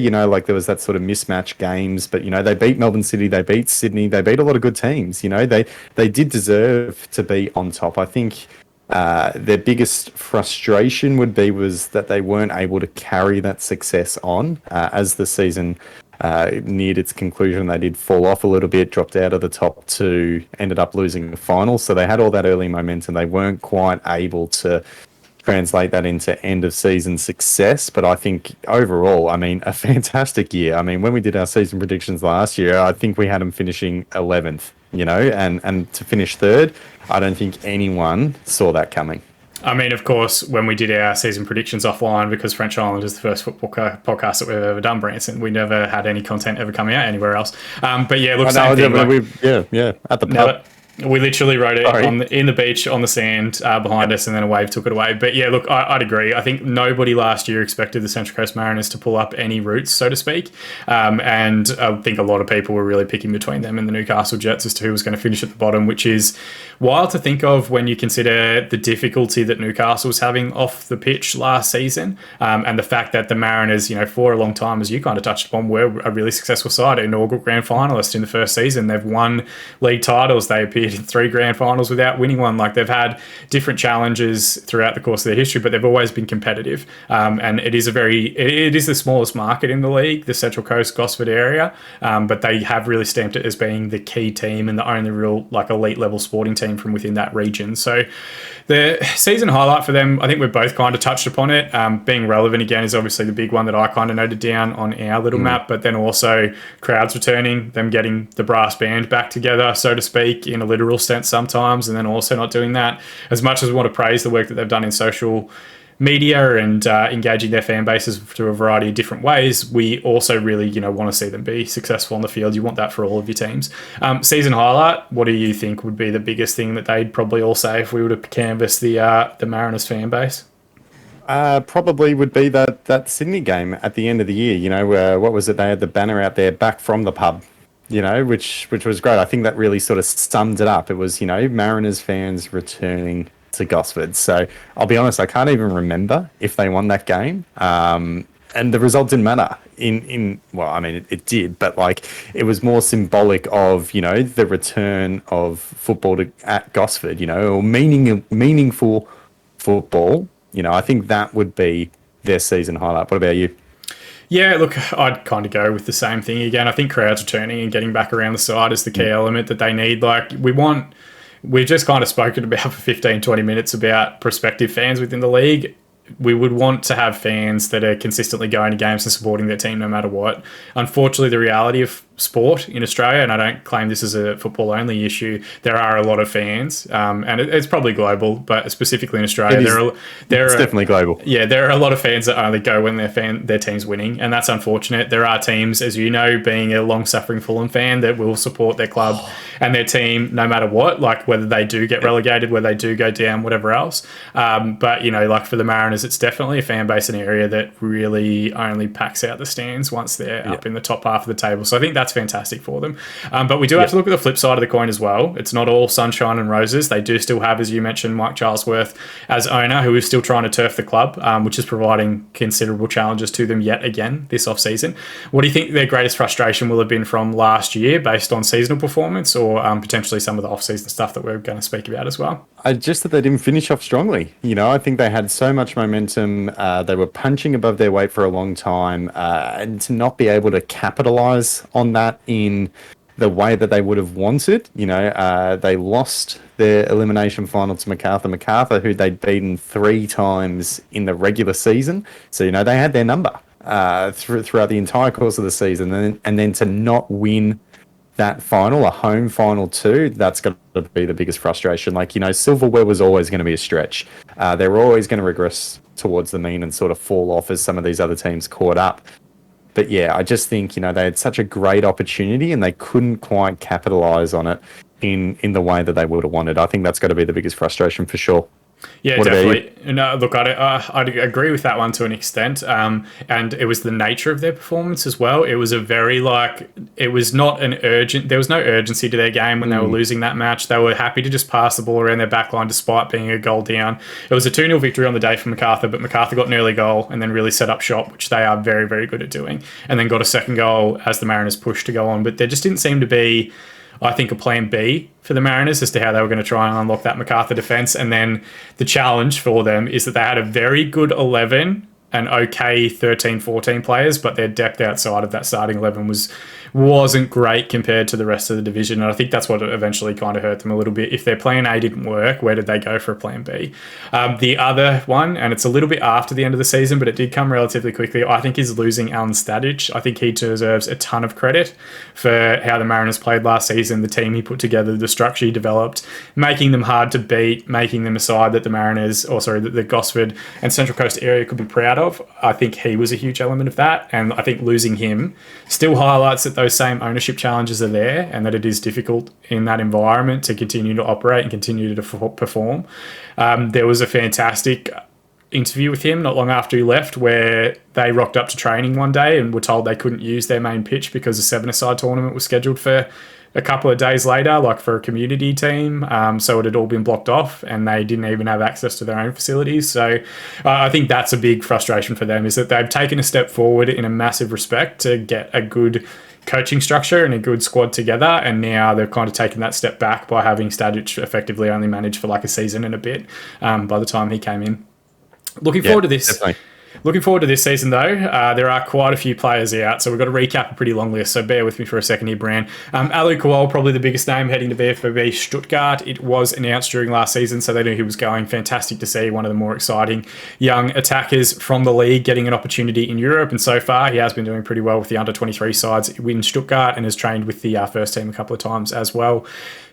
was that sort of mismatch games, but they beat Melbourne City, they beat Sydney, they beat a lot of good teams. They did deserve to be on top. I think their biggest frustration was that they weren't able to carry that success on as the season neared its conclusion. They did fall off a little bit, dropped out of the top two, ended up losing the final. So they had all that early momentum. They weren't quite able to translate that into end of season success. But I think overall, a fantastic year. When we did our season predictions last year, I think we had them finishing 11th, and to finish third, I don't think anyone saw that coming. Of course, when we did our season predictions offline, because French Island is the first football podcast that we've ever done, Branson, we never had any content ever coming out anywhere else. But yeah, look, same thing. At the pub. We literally wrote it in the beach on the sand behind us, and then a wave took it away. But yeah, look, I'd agree. I think nobody last year expected the Central Coast Mariners to pull up any roots, so to speak. And I think a lot of people were really picking between them and the Newcastle Jets as to who was going to finish at the bottom, which is wild to think of when you consider the difficulty that Newcastle was having off the pitch last season, and the fact that the Mariners, for a long time, as you kind of touched upon, were a really successful side, inaugural grand finalist in the first season. They've won league titles. They appeared in 3 grand finals without winning one. Like, they've had different challenges throughout the course of their history, but they've always been competitive. And it is the smallest market in the league, the Central Coast Gosford area, but they have really stamped it as being the key team and the only real elite level sporting team from within that region. So the season highlight for them, I think we've both kind of touched upon it. Being relevant again is obviously the big one that I kind of noted down on our little map, but then also crowds returning, them getting the brass band back together, so to speak, in a literal sense sometimes, and then also not doing that. As much as we want to praise the work that they've done in social media and engaging their fan bases through a variety of different ways, we also really, want to see them be successful on the field. You want that for all of your teams. Season highlight, what do you think would be the biggest thing that they'd probably all say if we were to canvass the Mariners fan base? Probably would be that Sydney game at the end of the year. What was it? They had the banner out there, "Back from the pub," which was great. I think that really sort of summed it up. It was, Mariners fans returning to Gosford. So I'll be honest, I can't even remember if they won that game. And the result didn't matter it did, but like it was more symbolic of, the return of football at Gosford, or meaningful football. I think that would be their season highlight. What about you? Yeah, look, I'd kind of go with the same thing again. I think crowds returning and getting back around the side is the key element that they need. Like, we've just kind of spoken about for 15, 20 minutes about prospective fans within the league. We would want to have fans that are consistently going to games and supporting their team no matter what. Unfortunately, the reality of sport in Australia, and I don't claim this is a football-only issue, there are a lot of fans, and it's probably global, but specifically in Australia, it's definitely global. Yeah, there are a lot of fans that only go when their team's winning, and that's unfortunate. There are teams, as you know, being a long-suffering Fulham fan, that will support their club and their team no matter what, like whether they do get relegated, whether they do go down, whatever else. But, like for the Mariners, it's definitely a fan base and area that really only packs out the stands once they're up in the top half of the table. So I think that's fantastic for them. But we do have to look at the flip side of the coin as well. It's not all sunshine and roses. They do still have, as you mentioned, Mike Charlesworth as owner, who is still trying to turf the club, which is providing considerable challenges to them yet again this off-season. What do you think their greatest frustration will have been from last year based on seasonal performance, or potentially some of the off-season stuff that we're going to speak about as well? Just that they didn't finish off strongly. I think they had so much momentum. They were punching above their weight for a long time, and to not be able to capitalize on that in the way that they would have wanted. They lost their elimination final to MacArthur, who they'd beaten 3 times in the regular season. So, they had their number throughout the entire course of the season. And then to not win that final, a home final too, that's got to be the biggest frustration. Like, silverware was always going to be a stretch. They were always going to regress towards the mean and sort of fall off as some of these other teams caught up. But yeah, I just think, they had such a great opportunity and they couldn't quite capitalize on it in the way that they would have wanted. I think that's got to be the biggest frustration for sure. Yeah, what definitely. No, look, I'd agree with that one to an extent. And it was the nature of their performance as well. It was it was not there was no urgency to their game when they were losing that match. They were happy to just pass the ball around their back line despite being a goal down. It was a 2-0 victory on the day for MacArthur, but MacArthur got an early goal and then really set up shop, which they are very, very good at doing. And then got a second goal as the Mariners pushed to go on. But there just didn't seem to be, I think, a plan B for the Mariners as to how they were going to try and unlock that MacArthur defence. And then the challenge for them is that they had a very good 11 and okay 13, 14 players, but their depth outside of that starting 11 wasn't great compared to the rest of the division. And I think that's what eventually kind of hurt them a little bit. If their plan A didn't work, where did they go for a plan B? The other one, and it's a little bit after the end of the season, but it did come relatively quickly, I think, is losing Alan Stadich. I think he deserves a ton of credit for how the Mariners played last season, the team he put together, the structure he developed, making them hard to beat, making them a side that the Gosford and Central Coast area could be proud of. I think he was a huge element of that, and I think losing him still highlights that those same ownership challenges are there and that it is difficult in that environment to continue to operate and continue to perform. There was a fantastic interview with him not long after he left where they rocked up to training one day and were told they couldn't use their main pitch because a 7-a-side tournament was scheduled for a couple of days later, like for a community team. So it had all been blocked off and they didn't even have access to their own facilities. So I think that's a big frustration for them, is that they've taken a step forward in a massive respect to get a good coaching structure and a good squad together, and now they've kind of taken that step back by having Stadic effectively only managed for like a season and a bit by the time he came in. Looking forward to this. Definitely. Looking forward to this season, though. There are quite a few players out, so we've got to recap a pretty long list, so bear with me for a second here, Bran. Alu Kowal, probably the biggest name heading to VfB Stuttgart. It was announced during last season, so they knew he was going. Fantastic to see one of the more exciting young attackers from the league getting an opportunity in Europe, and so far he has been doing pretty well with the under-23 sides in Stuttgart and has trained with the first team a couple of times as well.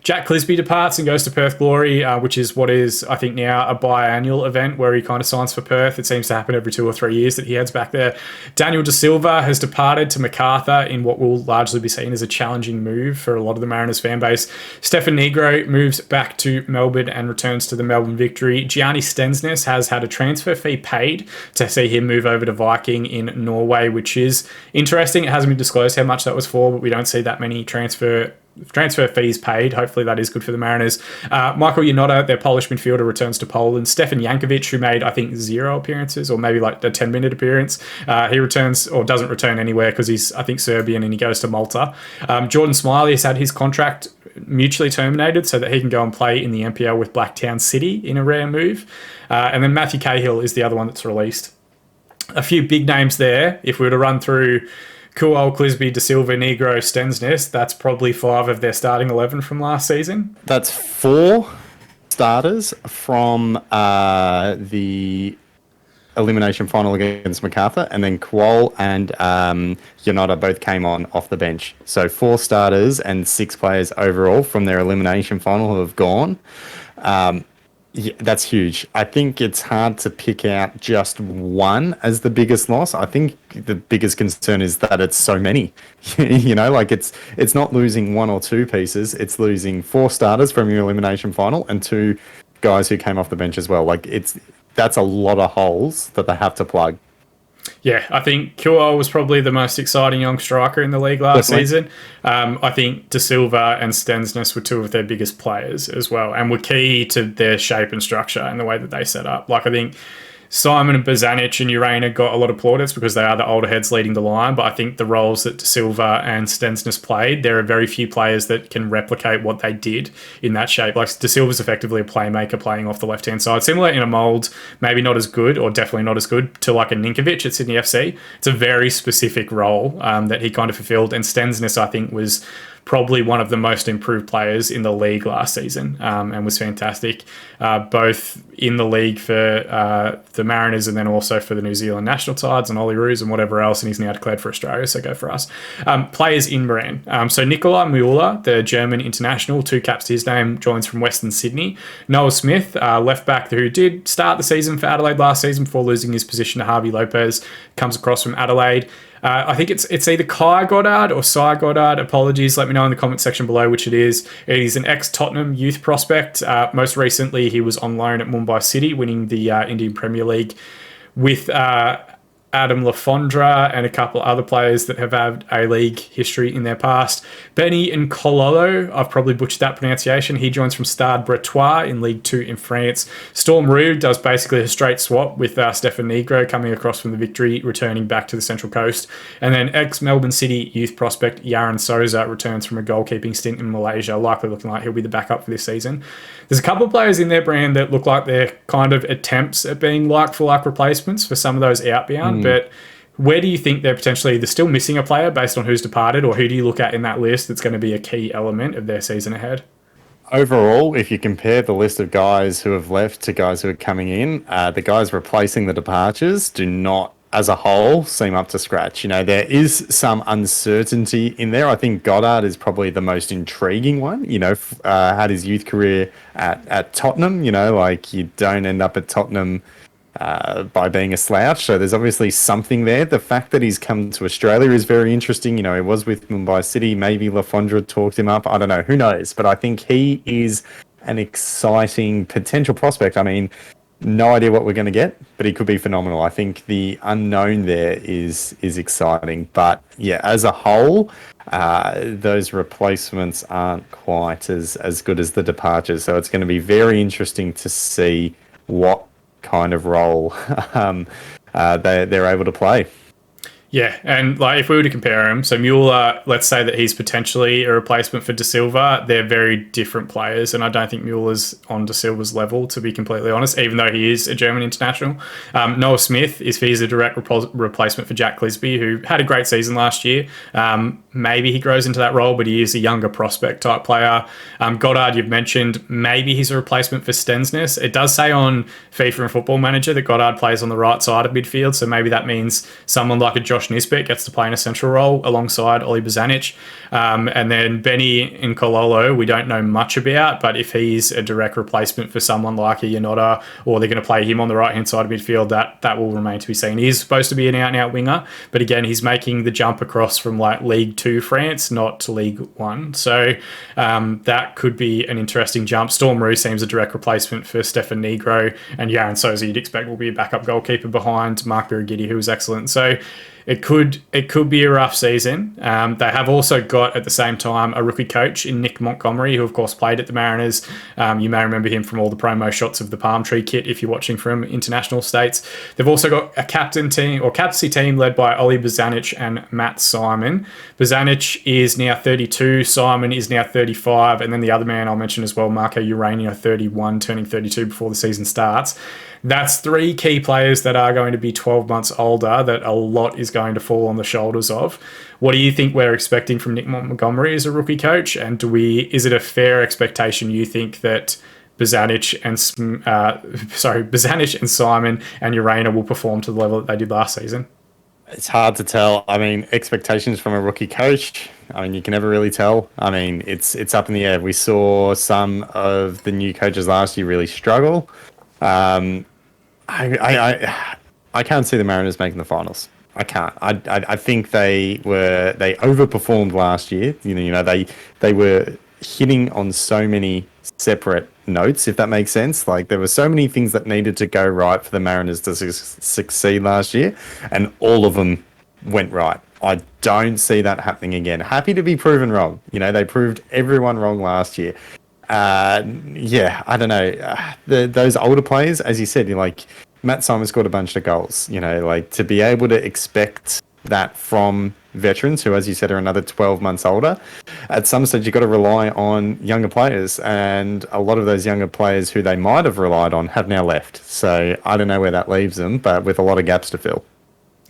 Jack Clisby departs and goes to Perth Glory, which is what is, I think, now a biannual event where he kind of signs for Perth. It seems to happen every 2 or 3 years that he heads back there. Daniel De Silva has departed to Macarthur in what will largely be seen as a challenging move for a lot of the Mariners fan base. Stefan Negro moves back to Melbourne and returns to the Melbourne Victory. Gianni Stensnes has had a transfer fee paid to see him move over to Viking in Norway, which is interesting. It hasn't been disclosed how much that was for, but we don't see that many transfer fees paid. Hopefully that is good for the Mariners. Michael Janota, their Polish midfielder, returns to Poland. Stefan Jankovic, who made, I think, 0 appearances or maybe like a 10-minute appearance, he returns or doesn't return anywhere because he's, I think, Serbian and he goes to Malta. Jordan Smiley has had his contract mutually terminated so that he can go and play in the NPL with Blacktown City in a rare move. And then Matthew Cahill is the other one that's released. A few big names there. If we were to run through Kuol, Clisby, De Silva, Negro, Stensnes, that's probably 5 of their starting 11 from last season. That's 4 starters from the elimination final against Macarthur, and then Kuol and Yonata both came on off the bench. So 4 starters and 6 players overall from their elimination final who have gone. Yeah, that's huge. I think it's hard to pick out just one as the biggest loss. I think the biggest concern is that it's so many. Like it's not losing 1 or 2 pieces. It's losing 4 starters from your elimination final and 2 guys who came off the bench as well. Like that's a lot of holes that they have to plug. Yeah, I think Kuol was probably the most exciting young striker in the league last season. I think De Silva and Stensnes were 2 of their biggest players as well and were key to their shape and structure and the way that they set up. Like, I think Simon and Bozanic and Urena got a lot of plaudits because they are the older heads leading the line, but I think the roles that De Silva and Stensnes played, there are very few players that can replicate what they did in that shape. Like, De Silva's effectively a playmaker playing off the left-hand side, similar in a mould, maybe not as good or definitely not as good to like a Ninkovic at Sydney FC. It's a very specific role that he kind of fulfilled, and Stensnes, I think, was probably one of the most improved players in the league last season and was fantastic, both in the league for the Mariners and then also for the New Zealand national sides and Olyroos and whatever else, and he's now declared for Australia, so go for us. Players in brand. So Nicola Müller, the German international, 2 caps to his name, joins from Western Sydney. Noah Smith, left back who did start the season for Adelaide last season before losing his position to Harvey Lopez, comes across from Adelaide. I think it's either Kai Goddard or Cy Goddard. Apologies, let me know in the comment section below which it is. It is an ex-Tottenham youth prospect. Most recently, he was on loan at Mumbai City, winning the Indian Premier League with Adam Lafondra and a couple other players that have had A-League history in their past. Benny Nkololo, I've probably butchered that pronunciation. He joins from Stade Bretois in League 2 in France. Storm Roux does basically a straight swap with Stefan Negro coming across from the Victory, returning back to the Central Coast. And then ex-Melbourne City youth prospect Yaron Souza returns from a goalkeeping stint in Malaysia, likely looking like he'll be the backup for this season. There's a couple of players in their brand that look like they're kind of attempts at being like-for-like replacements for some of those outbound, but where do you think they're potentially either still missing a player based on who's departed, or who do you look at in that list that's going to be a key element of their season ahead? Overall, if you compare the list of guys who have left to guys who are coming in, the guys replacing the departures do not, as a whole, seem up to scratch. There is some uncertainty in there. I think Goddard is probably the most intriguing one. Had his youth career at Tottenham. Like, you don't end up at Tottenham by being a slouch. So there's obviously something there. The fact that he's come to Australia is very interesting. He was with Mumbai City. Maybe Lafondra talked him up. I don't know. Who knows? But I think he is an exciting potential prospect. I mean, no idea what we're going to get, but he could be phenomenal. I think the unknown there is exciting. But yeah, as a whole, those replacements aren't quite as good as the departures. So it's going to be very interesting to see what kind of role they're able to play. Yeah, and like if we were to compare him, so Mueller, let's say that he's potentially a replacement for De Silva. They're very different players, and I don't think Mueller's on De Silva's level, to be completely honest. Even though he is a German international, Noah Smith is he's a direct replacement for Jack Clisby, who had a great season last year. Maybe he grows into that role, but he is a younger prospect type player. Goddard, you've mentioned, maybe he's a replacement for Stensness. It does say on FIFA and Football Manager that Goddard plays on the right side of midfield, so maybe that means someone like a Josh Nisbet gets to play in a central role alongside Oli Bozanic. And then Benny and Kololo, we don't know much about, but if he's a direct replacement for someone like a Yanotta, or they're going to play him on the right-hand side of midfield, that will remain to be seen. He's supposed to be an out-and-out winger, but again, he's making the jump across from like League 2 France, not to League 1. So that could be an interesting jump. Storm Roux seems a direct replacement for Stefan Negro, and Yaron Sosa you'd expect will be a backup goalkeeper behind Mark Birighitti, who was excellent. So it could be a rough season. They have also got, at the same time, a rookie coach in Nick Montgomery, who, of course, played at the Mariners. You may remember him from all the promo shots of the palm tree kit if you're watching from international states. They've also got a captaincy team led by Oli Bozanic and Matt Simon. Bozanic is now 32, Simon is now 35, and then the other man I'll mention as well, Marco Urania, 31, turning 32 before the season starts. That's three key players that are going to be 12 months older that a lot is going to fall on the shoulders of. What do you think we're expecting from Nick Montgomery as a rookie coach? And is it a fair expectation, you think, that Bozanic and Simon and Urania will perform to the level that they did last season? It's hard to tell. I mean, expectations from a rookie coach, I mean, you can never really tell. I mean, it's up in the air. We saw some of the new coaches last year really struggle. I can't see the Mariners making the finals. I can't. I think they overperformed last year. They were hitting on so many separate notes, if that makes sense. Like, there were so many things that needed to go right for the Mariners to succeed last year, and all of them went right. I don't see that happening again. Happy to be proven wrong. They proved everyone wrong last year. I don't know. Those older players, as you said, Matt Simon scored a bunch of goals. To be able to expect that from veterans who, as you said, are another 12 months older, at some stage you've got to rely on younger players, and a lot of those younger players who they might have relied on have now left. So I don't know where that leaves them, but with a lot of gaps to fill.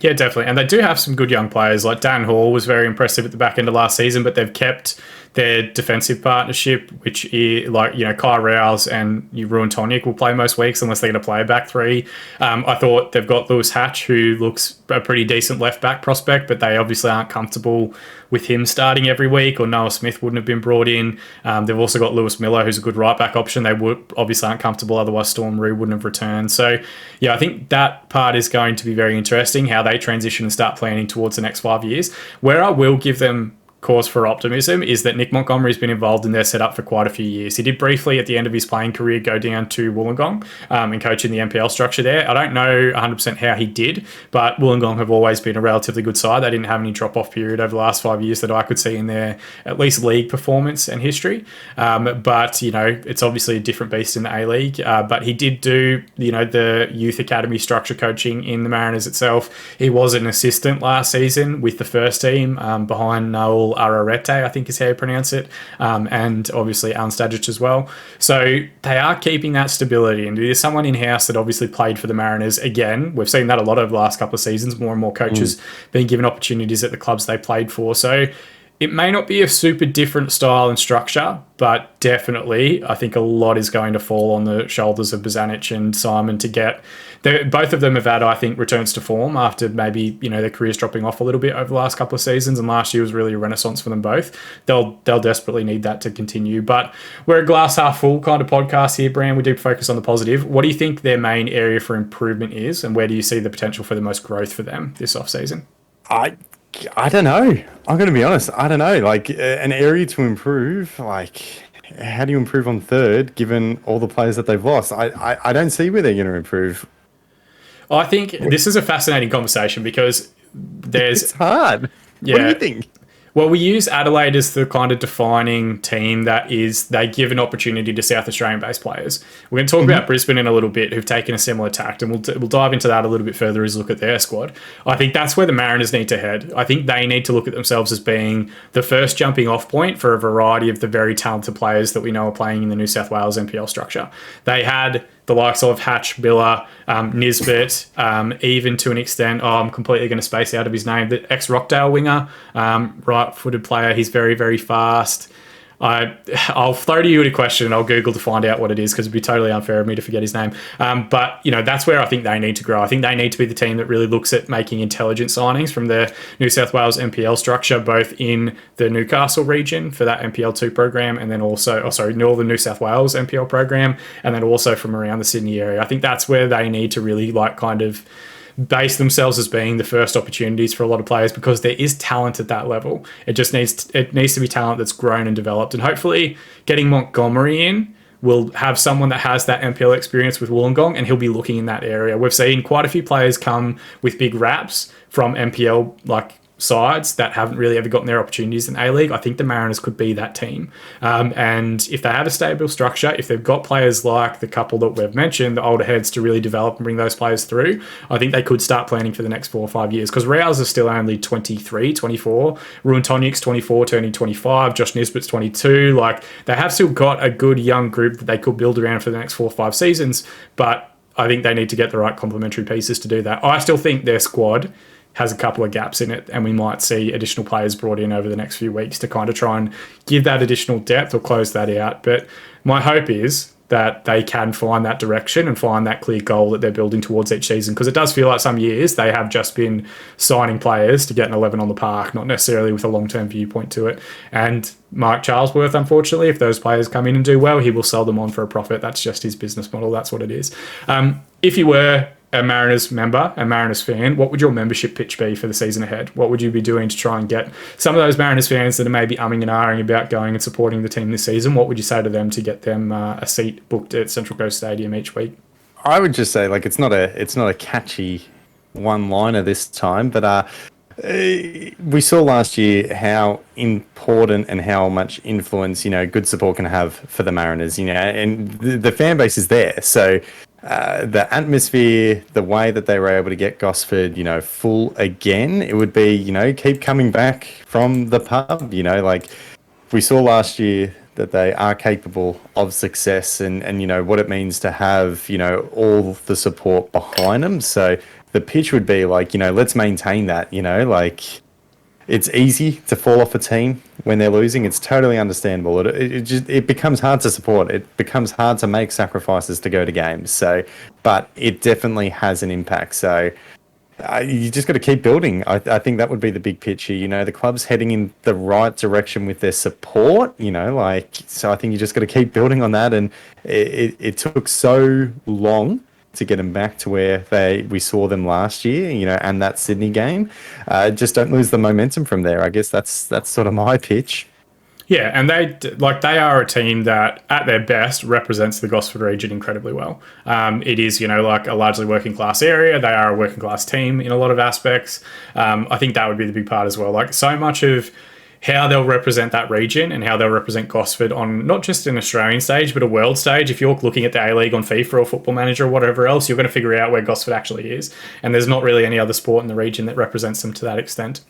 Yeah, definitely. And they do have some good young players. Like Dan Hall was very impressive at the back end of last season, but they've kept their defensive partnership, which is Kai Rouse and Ruan Tonic will play most weeks unless they're going to play a back three. I thought they've got Lewis Hatch, who looks a pretty decent left back prospect, but they obviously aren't comfortable with him starting every week, or Noah Smith wouldn't have been brought in. They've also got Lewis Miller, who's a good right back option. They would obviously aren't comfortable, otherwise Storm Roux wouldn't have returned. So yeah, I think that part is going to be very interesting, how they transition and start planning towards the next 5 years. Where I will give them cause for optimism is that Nick Montgomery's been involved in their setup for quite a few years. He did briefly at the end of his playing career go down to Wollongong and coach in the NPL structure there. I don't know 100% how he did, but Wollongong have always been a relatively good side. They didn't have any drop-off period over the last 5 years that I could see in their at least league performance and history. But it's obviously a different beast in the A-League. But he did do the youth academy structure coaching in the Mariners itself. He was an assistant last season with the first team behind Noel Ararete, I think is how you pronounce it, and obviously Alan Stadich as well. So they are keeping that stability, and there's someone in-house that obviously played for the Mariners. Again, we've seen that a lot over the last couple of seasons, more and more coaches being given opportunities at the clubs they played for. So it may not be a super different style and structure, but definitely I think a lot is going to fall on the shoulders of Bozanic and Simon to get... Both of them have had, I think, returns to form after maybe their careers dropping off a little bit over the last couple of seasons, and last year was really a renaissance for them both. They'll desperately need that to continue. But we're a glass half full kind of podcast here, Bran. We do focus on the positive. What do you think their main area for improvement is, and where do you see the potential for the most growth for them this off-season? I don't know. I'm going to be honest. I don't know. An area to improve, how do you improve on third given all the players that they've lost? I don't see where they're going to improve. I think this is a fascinating conversation because it's hard. Yeah. What do you think? Well, we use Adelaide as the kind of defining team that is, they give an opportunity to South Australian based players. We're going to talk about Brisbane in a little bit, who've taken a similar tact, and we'll dive into that a little bit further as we look at their squad. I think that's where the Mariners need to head. I think they need to look at themselves as being the first jumping off point for a variety of the very talented players that we know are playing in the New South Wales NPL structure. They had the likes of Hatch, Biller, Nisbet, even to an extent, I'm completely going to space out of his name, the ex-Rockdale winger, right-footed player. He's very, very fast. I'll throw to you a question and I'll Google to find out what it is because it'd be totally unfair of me to forget his name. But, that's where I think they need to grow. I think they need to be the team that really looks at making intelligent signings from the New South Wales NPL structure, both in the Newcastle region for that NPL2 program and then also, Northern New South Wales NPL program, and then also from around the Sydney area. I think that's where they need to really base themselves as being the first opportunities for a lot of players because there is talent at that level. It needs to be talent that's grown and developed, and hopefully getting Montgomery in will have someone that has that NPL experience with Wollongong, and he'll be looking in that area. We've seen quite a few players come with big raps from NPL sides that haven't really ever gotten their opportunities in A-League. I think the Mariners could be that team. And if they have a stable structure, if they've got players like the couple that we've mentioned, the older heads to really develop and bring those players through, I think they could start planning for the next 4 or 5 years because Rouse is still only 23, 24. Ruin Tonyic's 24, turning 25. Josh Nisbet's 22. They have still got a good young group that they could build around for the next 4 or 5 seasons, but I think they need to get the right complementary pieces to do that. I still think their squad has a couple of gaps in it, and we might see additional players brought in over the next few weeks to kind of try and give that additional depth or close that out. But my hope is that they can find that direction and find that clear goal that they're building towards each season, because it does feel like some years they have just been signing players to get an 11 on the park, not necessarily with a long-term viewpoint to it. And Mark Charlesworth, unfortunately, if those players come in and do well, he will sell them on for a profit. That's just his business model. That's what it is. If you were a Mariners member, a Mariners fan, what would your membership pitch be for the season ahead? What would you be doing to try and get some of those Mariners fans that are maybe umming and ahhing about going and supporting the team this season? What would you say to them to get them a seat booked at Central Coast Stadium each week? I would just say it's not a catchy one-liner this time, but we saw last year how important and how much influence good support can have for the Mariners. And the fan base is there, so. The atmosphere, the way that they were able to get Gosford, full again, it would be, keep coming back from the pub, we saw last year that they are capable of success and what it means to have, all the support behind them. So the pitch would be let's maintain that, it's easy to fall off a team when they're losing. It's totally understandable. It becomes hard to support. It becomes hard to make sacrifices to go to games. So, but it definitely has an impact. So you just got to keep building. I think that would be the big picture. The club's heading in the right direction with their support. So I think you just got to keep building on that. And it took so long to get them back to where we saw them last year, and that Sydney game. Just don't lose the momentum from there. I guess that's sort of my pitch. Yeah, and they are a team that, at their best, represents the Gosford region incredibly well. It is, a largely working class area. They are a working class team in a lot of aspects. I think that would be the big part as well. So much of how they'll represent that region and how they'll represent Gosford on not just an Australian stage, but a world stage. If you're looking at the A-League on FIFA or Football Manager or whatever else, you're going to figure out where Gosford actually is. And there's not really any other sport in the region that represents them to that extent.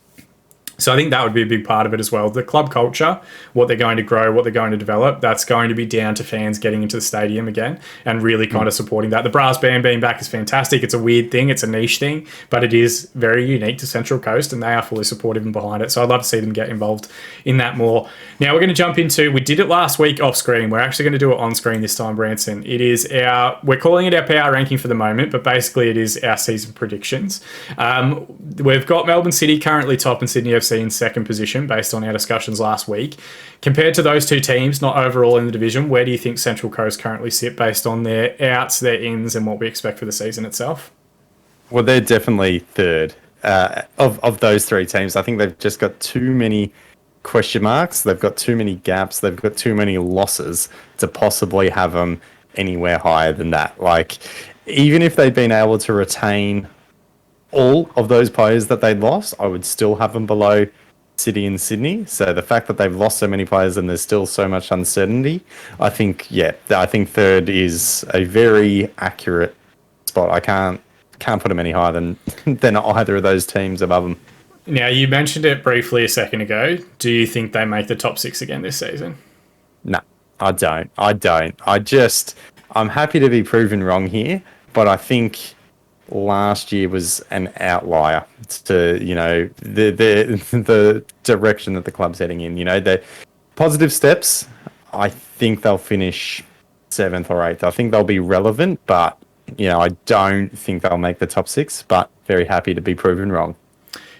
So I think that would be a big part of it as well. The club culture, what they're going to grow, what they're going to develop, that's going to be down to fans getting into the stadium again and really kind of supporting that. The brass band being back is fantastic. It's a weird thing. It's a niche thing, but it is very unique to Central Coast and they are fully supportive and behind it. So I'd love to see them get involved in that more. Now we're going to jump into, we did it last week off screen. We're actually going to do it on screen this time, Branson. It is we're calling it our PR ranking for the moment, but basically it is our season predictions. We've got Melbourne City currently top and Sydney FC in second position based on our discussions last week. Compared to those two teams, not overall in the division, where do you think Central Coast currently sit based on their outs, their ins, and what we expect for the season itself? Well, they're definitely third of those three teams. I think they've just got too many question marks. They've got too many gaps. They've got too many losses to possibly have them anywhere higher than that. Even if they'd been able to retain all of those players that they lost, I would still have them below city in Sydney. So the fact that they've lost so many players and there's still so much uncertainty, I think, I think third is a very accurate spot. I can't put them any higher than either of those teams above them. Now, you mentioned it briefly a second ago. Do you think they make the top 6 again this season? No, I don't. I'm happy to be proven wrong here, but I think last year was an outlier to, the direction that the club's heading in. The positive steps, I think they'll finish 7th or 8th. I think they'll be relevant, but, I don't think they'll make the top 6, but very happy to be proven wrong.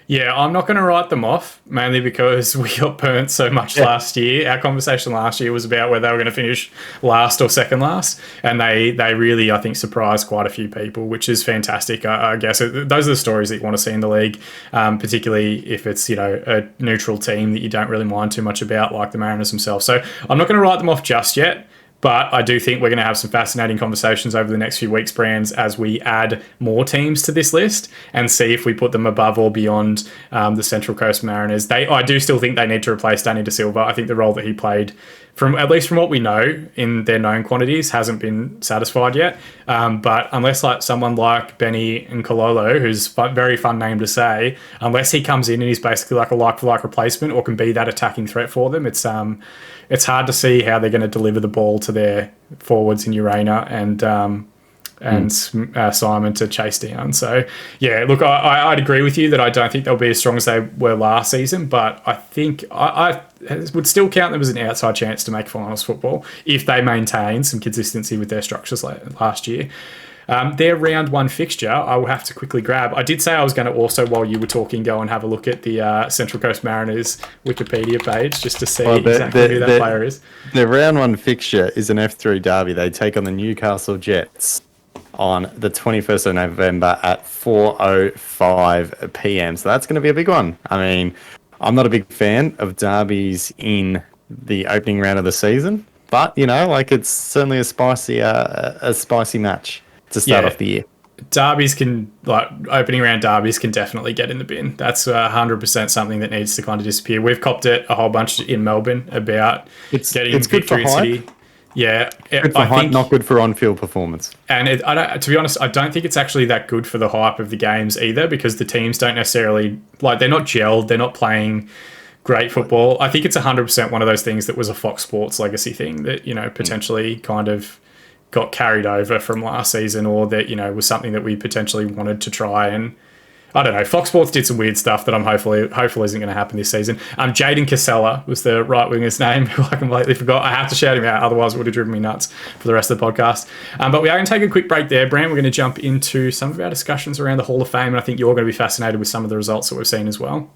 Yeah, I'm not going to write them off, mainly because we got burnt so much last year. Our conversation last year was about whether they were going to finish last or second last, and they really, I think, surprised quite a few people, which is fantastic. I guess those are the stories that you want to see in the league, particularly if it's, a neutral team that you don't really mind too much about, like the Mariners themselves. So I'm not going to write them off just yet. But I do think we're going to have some fascinating conversations over the next few weeks, Brands, as we add more teams to this list and see if we put them above or beyond the Central Coast Mariners. I do still think they need to replace Danny De Silva. I think the role that he played, at least from what we know in their known quantities, hasn't been satisfied yet. But unless someone like Benny and Kololo, who's a very fun name to say, unless he comes in and he's basically like a like-for-like replacement or can be that attacking threat for them, it's hard to see how they're going to deliver the ball to their forwards in Urena and Simon to chase down. So, yeah, look, I'd agree with you that I don't think they'll be as strong as they were last season, but I think I would still count them as an outside chance to make finals football if they maintain some consistency with their structures last year. Their round 1 fixture, I will have to quickly grab. I did say I was going to also, while you were talking, go and have a look at the Central Coast Mariners Wikipedia page just to see exactly who that player is. Their round 1 fixture is an F3 derby. They take on the Newcastle Jets on the 21st of November at 4:05 p.m. So that's going to be a big one. I mean, I'm not a big fan of derbies in the opening round of the season, but, it's certainly a spicy match to start off the year. Opening round derbies can definitely get in the bin. That's 100% something that needs to kind of disappear. We've copped it a whole bunch in Melbourne about getting victory in City. Yeah, good for hype, not good for on-field performance. And to be honest, I don't think it's actually that good for the hype of the games either, because the teams don't necessarily, they're not gelled, they're not playing great football. I think it's 100% one of those things that was a Fox Sports legacy thing that, potentially kind of got carried over from last season, or that, was something that we potentially wanted to try. And I don't know, Fox Sports did some weird stuff that I'm hopefully isn't going to happen this season. Jaden Casella was the right winger's name, who I completely forgot. I have to shout him out, otherwise it would have driven me nuts for the rest of the podcast. But we are going to take a quick break there, Brant. We're going to jump into some of our discussions around the Hall of Fame, and I think you're going to be fascinated with some of the results that we've seen as well.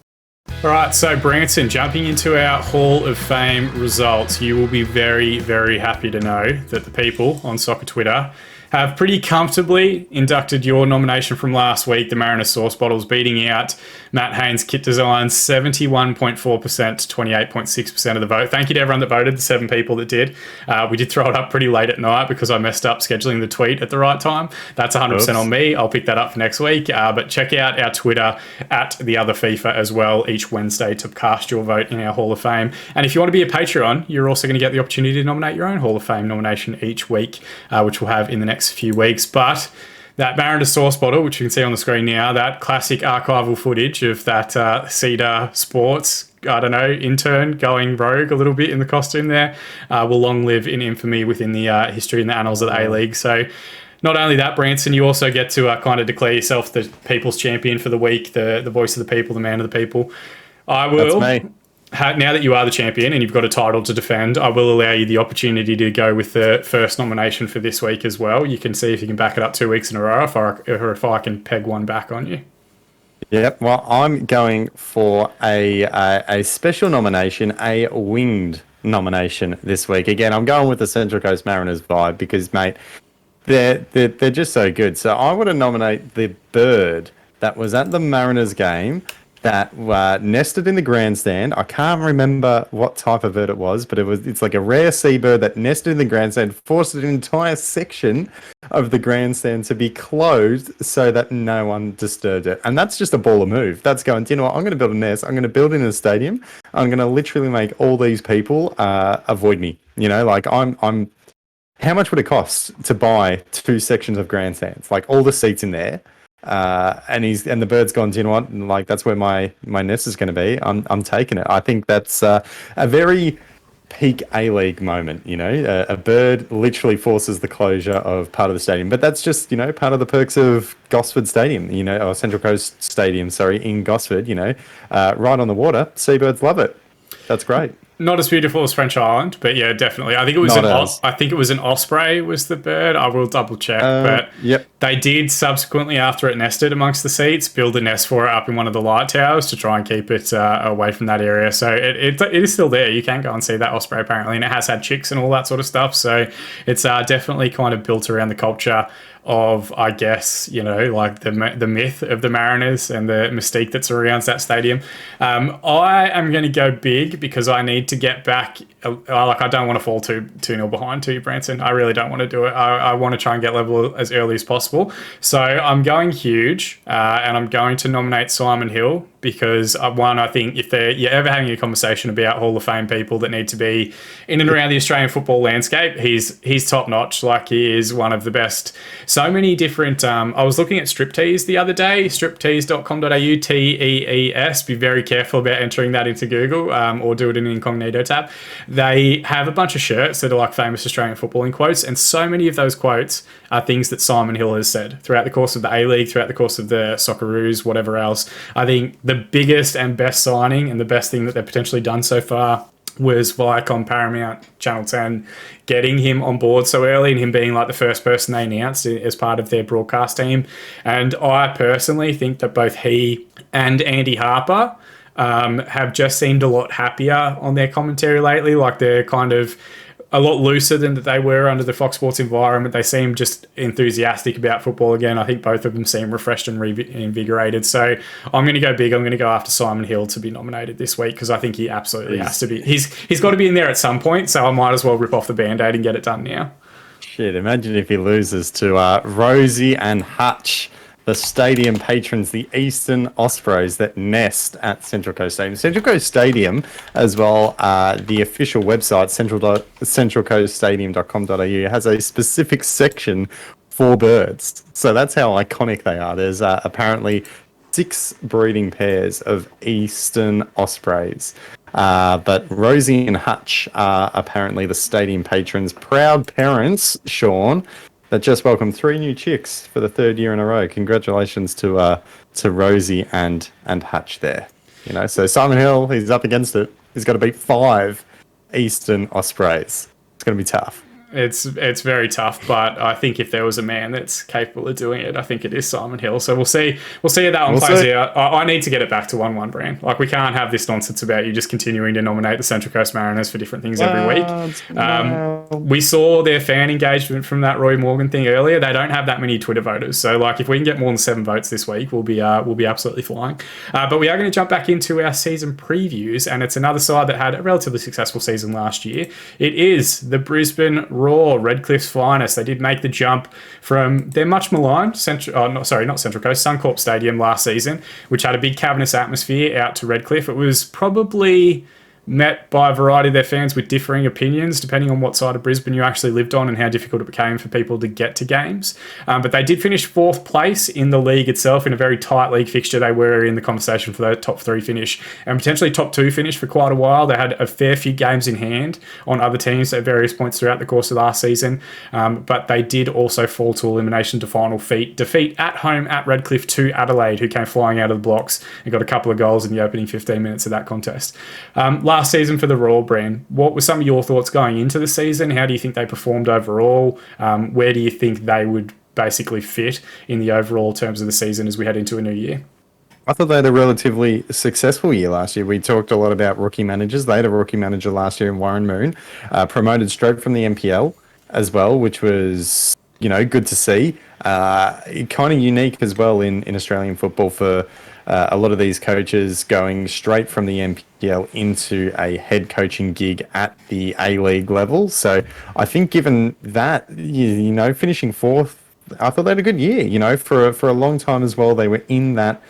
All right, so Branson, jumping into our Hall of Fame results, you will be very, very happy to know that the people on Soccer Twitter have pretty comfortably inducted your nomination from last week, the Mariners Sauce Bottles, beating out Matt Haynes' Kit Designs 71.4% to 28.6% of the vote. Thank you to everyone that voted, the 7 people that did. We did throw it up pretty late at night because I messed up scheduling the tweet at the right time. That's 100% on me. I'll pick that up for next week. But check out our Twitter at The Other FIFA as well each Wednesday to cast your vote in our Hall of Fame. And if you want to be a Patreon, you're also going to get the opportunity to nominate your own Hall of Fame nomination each week, which we'll have in the next few weeks. But that Mariners Sauce Bottle, which you can see on the screen now, that classic archival footage of that Cedar Sports, intern going rogue a little bit in the costume there, will long live in infamy within the history and the annals of the A-League. So not only that, Branson, you also get to kind of declare yourself the people's champion for the week, the voice of the people, the man of the people. I will. That's me. Now that you are the champion and you've got a title to defend, I will allow you the opportunity to go with the first nomination for this week as well. You can see if you can back it up 2 weeks in a row, or if I can peg one back on you. Yep. Well, I'm going for a special nomination, a winged nomination this week. Again, I'm going with the Central Coast Mariners vibe because, mate, they're just so good. So I want to nominate the bird that was at the Mariners game that nested in the grandstand. I can't remember what type of bird it was, but it's like a rare seabird that nested in the grandstand, forced an entire section of the grandstand to be closed so that no one disturbed it. And that's just a baller move. That's going, you know what, I'm going to build a nest. I'm going to build in a stadium. I'm going to literally make all these people avoid me. You know, like I'm. How much would it cost to buy 2 sections of grandstands, like all the seats in there? And the bird's gone, do you know what? Like that's where my nest is going to be. I'm taking it. I think that's a very peak A-League moment. You know, a bird literally forces the closure of part of the stadium, but that's just part of the perks of Gosford Stadium. You know, or Central Coast Stadium, sorry, in Gosford. You know, right on the water. Seabirds love it. That's great. Not as beautiful as French Island, but yeah, definitely. I think it was an osprey was the bird. I will double check, but yep. They did subsequently, after it nested amongst the seats, build a nest for it up in one of the light towers to try and keep it away from that area. So it is still there. You can go and see that osprey apparently, and it has had chicks and all that sort of stuff. So it's definitely kind of built around the culture of, I guess, like the myth of the Mariners and the mystique that's around that stadium. I am going to go big because I need to get back. I don't want to fall 2-0 behind to you, Branson. I really don't want to do it. I want to try and get level as early as possible. So I'm going huge, and I'm going to nominate Simon Hill because I think if you're ever having a conversation about Hall of Fame people that need to be in and around the Australian football landscape, he's top notch. Like, he is one of the best. So many different. I was looking at Striptease the other day, striptease.com.au, TEES. Be very careful about entering that into Google, or do it in an incognito tab. They have a bunch of shirts that are like famous Australian footballing quotes, and so many of those quotes are things that Simon Hill has said throughout the course of the A-League, throughout the course of the Socceroos, whatever else. I think the biggest and best signing and the best thing that they've potentially done so far was Viacom Paramount Channel 10 getting him on board so early and him being like the first person they announced as part of their broadcast team. And I personally think that both he and Andy Harper have just seemed a lot happier on their commentary lately. Like, they're kind of a lot looser than that they were under the Fox Sports environment. They seem just enthusiastic about football again. I think both of them seem refreshed and invigorated. So I'm going to go big. I'm going to go after Simon Hill to be nominated this week because I think he absolutely has to be. He's got to be in there at some point, so I might as well rip off the Band-Aid and get it done now. Shit, imagine if he loses to Rosie and Hutch, the stadium patrons, the Eastern Ospreys that nest at Central Coast Stadium. Central Coast Stadium, as well, the official website, centralcoaststadium.com.au, has a specific section for birds. So that's how iconic they are. There's apparently 6 breeding pairs of Eastern Ospreys. But Rosie and Hutch are apparently the stadium patrons' proud parents, Sean, that just welcomed 3 new chicks for the 3rd year in a row. Congratulations to Rosie and Hutch there. So Simon Hill, he's up against it. He's got to beat 5 Eastern Ospreys. It's going to be tough. It's very tough, but I think if there was a man that's capable of doing it, I think it is Simon Hill. So we'll see how that one plays out. I need to get it back to 1-1, Brand. Like, we can't have this nonsense about you just continuing to nominate the Central Coast Mariners for different things every week. We saw their fan engagement from that Roy Morgan thing earlier. They don't have that many Twitter voters. So, like, if we can get more than 7 votes this week, we'll be absolutely flying. But we are going to jump back into our season previews, and it's another side that had a relatively successful season last year. It is the Brisbane Roar, Redcliffe's finest. They did make the jump from their much maligned Suncorp Stadium last season, which had a big cavernous atmosphere, out to Redcliffe. It was probably met by a variety of their fans with differing opinions, depending on what side of Brisbane you actually lived on and how difficult it became for people to get to games. But they did finish 4th place in the league itself in a very tight league fixture. They were in the conversation for the top 3 finish and potentially top 2 finish for quite a while. They had a fair few games in hand on other teams at various points throughout the course of last season. But they did also fall to elimination to final defeat at home at Redcliffe to Adelaide, who came flying out of the blocks and got a couple of goals in the opening 15 minutes of that contest. Last season for the Royal brand, what were some of your thoughts going into the season? How do you think they performed overall? Where do you think they would basically fit in the overall terms of the season as we head into a new year? I thought they had a relatively successful year last year. We talked a lot about rookie managers. They had a rookie manager last year in Warren Moon, promoted straight from the NPL as well, which was, good to see. Kind of unique as well in Australian football for a lot of these coaches going straight from the NPL into a head coaching gig at the A-League level. So I think given that, you know, finishing fourth, I thought they had a good year, you know, for a long time as well. They were in that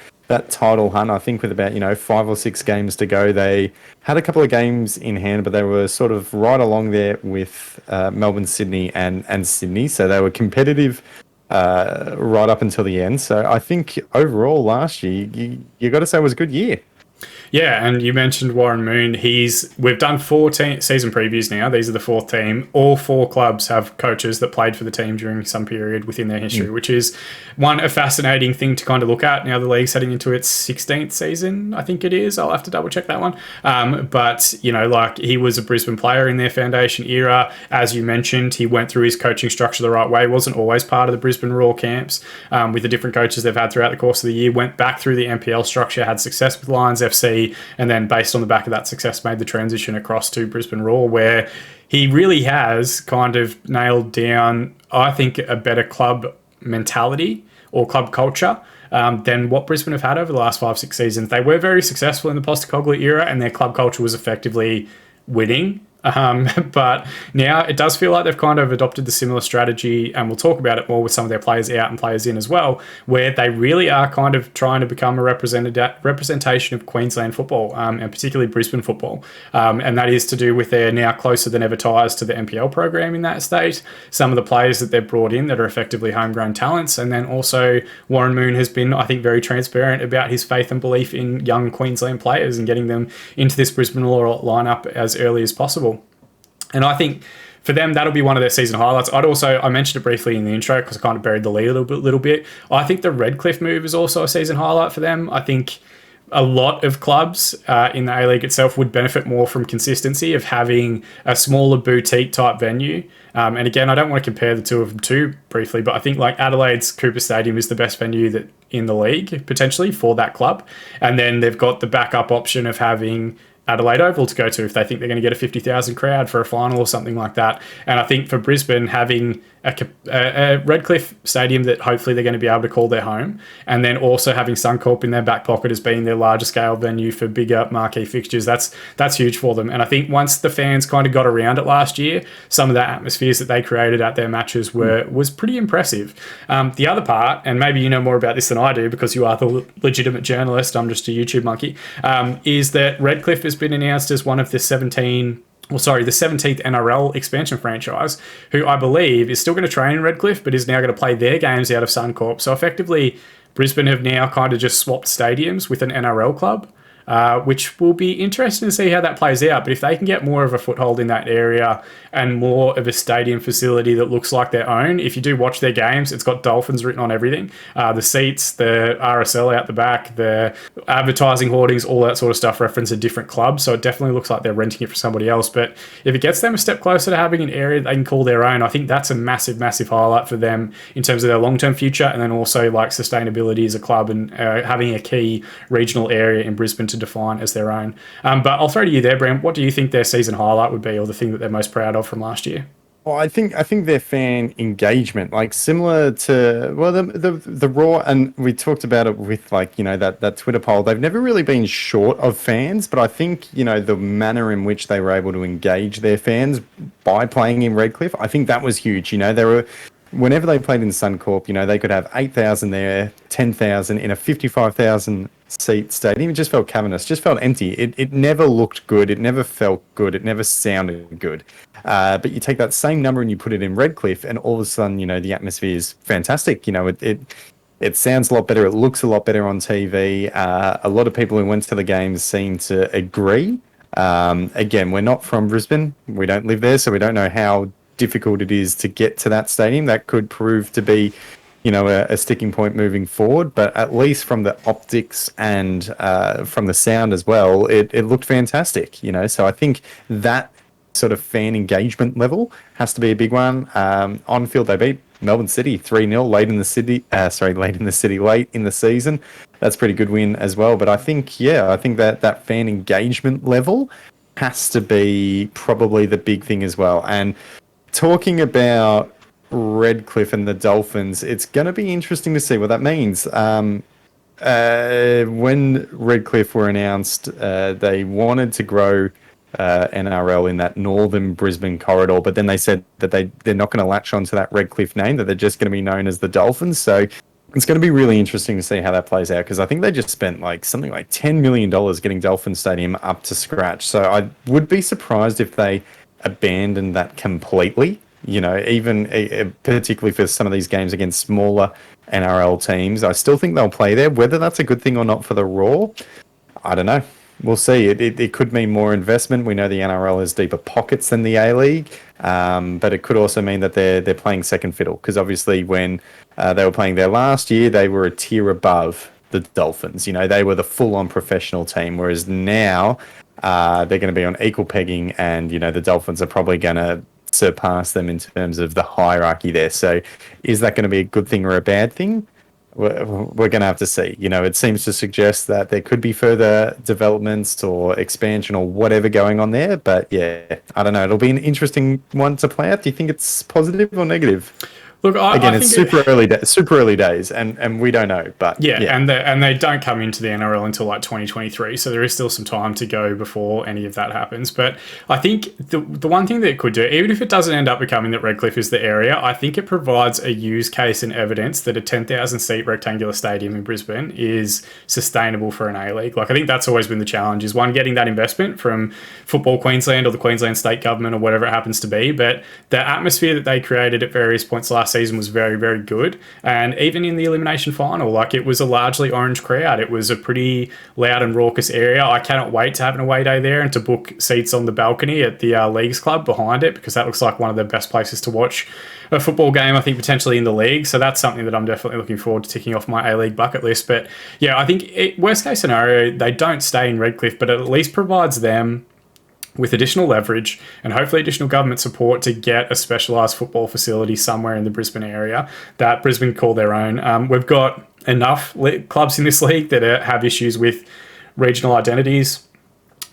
title hunt. I think with about, you know, 5 or 6 games to go, they had a couple of games in hand, but they were sort of right along there with Melbourne, Sydney, and Sydney. So they were competitive right up until the end. So I think overall last year, you got to say it was a good year. Yeah, and you mentioned Warren Moon. We've done 4 season previews now. These are the 4th team. All 4 clubs have coaches that played for the team during some period within their history, which is a fascinating thing to kind of look at. Now the league's heading into its 16th season, I think it is. I'll have to double check that one. But, you know, like he was a Brisbane player in their foundation era. As you mentioned, he went through his coaching structure the right way. Wasn't always part of the Brisbane Roar camps with the different coaches they've had throughout the course of the year. Went back through the NPL structure, had success with Lions FC, and then based on the back of that success made the transition across to Brisbane Roar, where he really has kind of nailed down, I think, a better club mentality or club culture than what Brisbane have had over the last 5-6 seasons. They were very successful in the Postecoglou era, and their club culture was effectively winning. But now it does feel like they've kind of adopted the similar strategy, and we'll talk about it more with some of their players out and players in as well, where they really are kind of trying to become a representation of Queensland football, and particularly Brisbane football. And that is to do with their now closer than ever ties to the NPL program in that state, some of the players that they've brought in that are effectively homegrown talents, and then also Warren Moon has been, I think, very transparent about his faith and belief in young Queensland players and getting them into this Brisbane Roar lineup as early as possible. And I think for them, that'll be one of their season highlights. I mentioned it briefly in the intro because I kind of buried the lead a little bit. I think the Redcliffe move is also a season highlight for them. I think a lot of clubs in the A-League itself would benefit more from consistency of having a smaller boutique type venue. And again, I don't want to compare the two of them too briefly, but I think like Adelaide's Cooper Stadium is the best venue in the league potentially for that club. And then they've got the backup option of having Adelaide Oval to go to if they think they're going to get a 50,000 crowd for a final or something like that. And I think for Brisbane, having a Redcliffe stadium that hopefully they're going to be able to call their home, and then also having Suncorp in their back pocket as being their larger scale venue for bigger marquee fixtures, that's huge for them. And I think once the fans kind of got around it last year, some of the atmospheres that they created at their matches was pretty impressive. The other part, and maybe you know more about this than I do because you are the legitimate journalist, I'm just a YouTube monkey, is that Redcliffe has been announced as one of the 17th NRL expansion franchise, who I believe is still going to train in Redcliffe, but is now going to play their games out of Suncorp. So effectively, Brisbane have now kind of just swapped stadiums with an NRL club, which will be interesting to see how that plays out. But if they can get more of a foothold in that area and more of a stadium facility that looks like their own, if you do watch their games, it's got Dolphins written on everything. The seats, the RSL out the back, the advertising hoardings, all that sort of stuff reference a different club. So it definitely looks like they're renting it for somebody else. But if it gets them a step closer to having an area they can call their own, I think that's a massive, massive highlight for them in terms of their long-term future, and then also like sustainability as a club and having a key regional area in Brisbane to define as their own. But I'll throw to you there, Bram. What do you think their season highlight would be, or the thing that they're most proud of from last year? Well, I think their fan engagement, like similar to the Raw, and we talked about it with like, you know, that Twitter poll. They've never really been short of fans, but I think, you know, the manner in which they were able to engage their fans by playing in Redcliffe, I think that was huge. You know, they were. Whenever they played in Suncorp, you know, they could have 8,000 there, 10,000 in a 55,000 seat stadium. It just felt cavernous, just felt empty. It never looked good. It never felt good. It never sounded good. But you take that same number and you put it in Redcliffe, and all of a sudden, you know, the atmosphere is fantastic. You know, it sounds a lot better. It looks a lot better on TV. A lot of people who went to the games seem to agree. Again, we're not from Brisbane. We don't live there, so we don't know how difficult it is to get to that stadium. That could prove to be, you know, a sticking point moving forward. But at least from the optics and from the sound as well, it looked fantastic. You know, so I think that sort of fan engagement level has to be a big one. On field, they beat Melbourne City 3-0 late in the season. That's a pretty good win as well. But I think that fan engagement level has to be probably the big thing as well. And talking about Redcliffe and the Dolphins, it's going to be interesting to see what that means. When Redcliffe were announced, they wanted to grow NRL in that northern Brisbane corridor, but then they said that they're not going to latch onto that Redcliffe name, that they're just going to be known as the Dolphins. So it's going to be really interesting to see how that plays out, because I think they just spent like something like $10 million getting Dolphin Stadium up to scratch. So I would be surprised if they abandoned that completely. You know, even particularly for some of these games against smaller NRL teams, I still think they'll play there. Whether that's a good thing or not for the Raw, I don't know. We'll see. It could mean more investment. We know the NRL has deeper pockets than the A-League, but it could also mean that they're playing second fiddle, because obviously when they were playing there last year, they were a tier above the Dolphins. You know, they were the full-on professional team, whereas now they're going to be on equal pegging, and, you know, the Dolphins are probably going to surpass them in terms of the hierarchy there. So is that going to be a good thing or a bad thing? We're going to have to see. You know, it seems to suggest that there could be further developments or expansion or whatever going on there. But yeah, I don't know. It'll be an interesting one to play out. Do you think it's positive or negative? Look, Again, it's super early days, and we don't know. But yeah. And they don't come into the NRL until like 2023, so there is still some time to go before any of that happens. But I think the one thing that it could do, even if it doesn't end up becoming that Redcliffe is the area, I think it provides a use case and evidence that a 10,000 seat rectangular stadium in Brisbane is sustainable for an A-League. Like, I think that's always been the challenge, is one, getting that investment from Football Queensland or the Queensland state government or whatever it happens to be. But the atmosphere that they created at various points last season was very, very good. And even in the elimination final, like, it was a largely orange crowd. It was a pretty loud and raucous area. I cannot wait to have an away day there and to book seats on the balcony at the Leagues Club behind it, because that looks like one of the best places to watch a football game, I think, potentially in the league. So that's something that I'm definitely looking forward to ticking off my A-League bucket list. But yeah, I think worst case scenario, they don't stay in Redcliffe, but it at least provides them with additional leverage and hopefully additional government support to get a specialised football facility somewhere in the Brisbane area that Brisbane call their own. We've got enough clubs in this league that have issues with regional identities,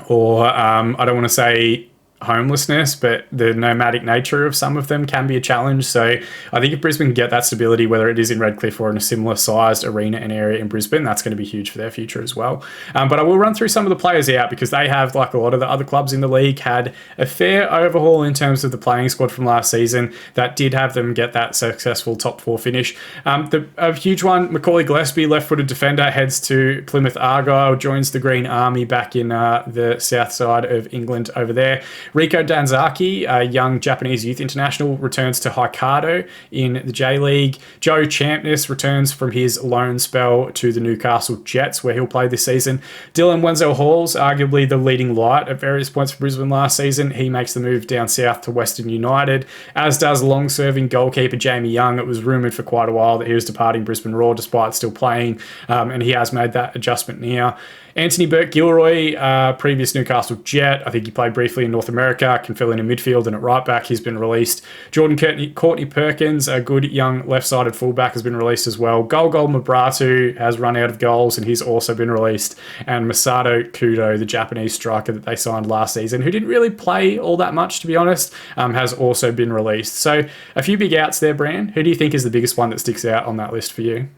or I don't want to say homelessness, but the nomadic nature of some of them can be a challenge. So I think if Brisbane can get that stability, whether it is in Redcliffe or in a similar sized arena and area in Brisbane, that's going to be huge for their future as well. But I will run through some of the players out, because they have, like a lot of the other clubs in the league, had a fair overhaul in terms of the playing squad from last season that did have them get that successful top four finish. A huge one, Macaulay Gillespie, left-footed defender, heads to Plymouth Argyle, joins the Green Army back in the south side of England over there. Rico Danzaki, a young Japanese youth international, returns to Hokkaido in the J-League. Joe Champness returns from his loan spell to the Newcastle Jets, where he'll play this season. Dylan Wenzel-Halls, arguably the leading light at various points for Brisbane last season, he makes the move down south to Western United, as does long-serving goalkeeper Jamie Young. It was rumoured for quite a while that he was departing Brisbane Roar despite still playing, and he has made that adjustment now. Anthony Burke-Gilroy, previous Newcastle Jet. I think he played briefly in North America, can fill in midfield and at right back. He's been released. Jordan Courtney Perkins, a good young left-sided fullback, has been released as well. Golgol Mabratu has run out of goals and he's also been released. And Masato Kudo, the Japanese striker that they signed last season, who didn't really play all that much, to be honest, has also been released. So a few big outs there, Bran. Who do you think is the biggest one that sticks out on that list for you?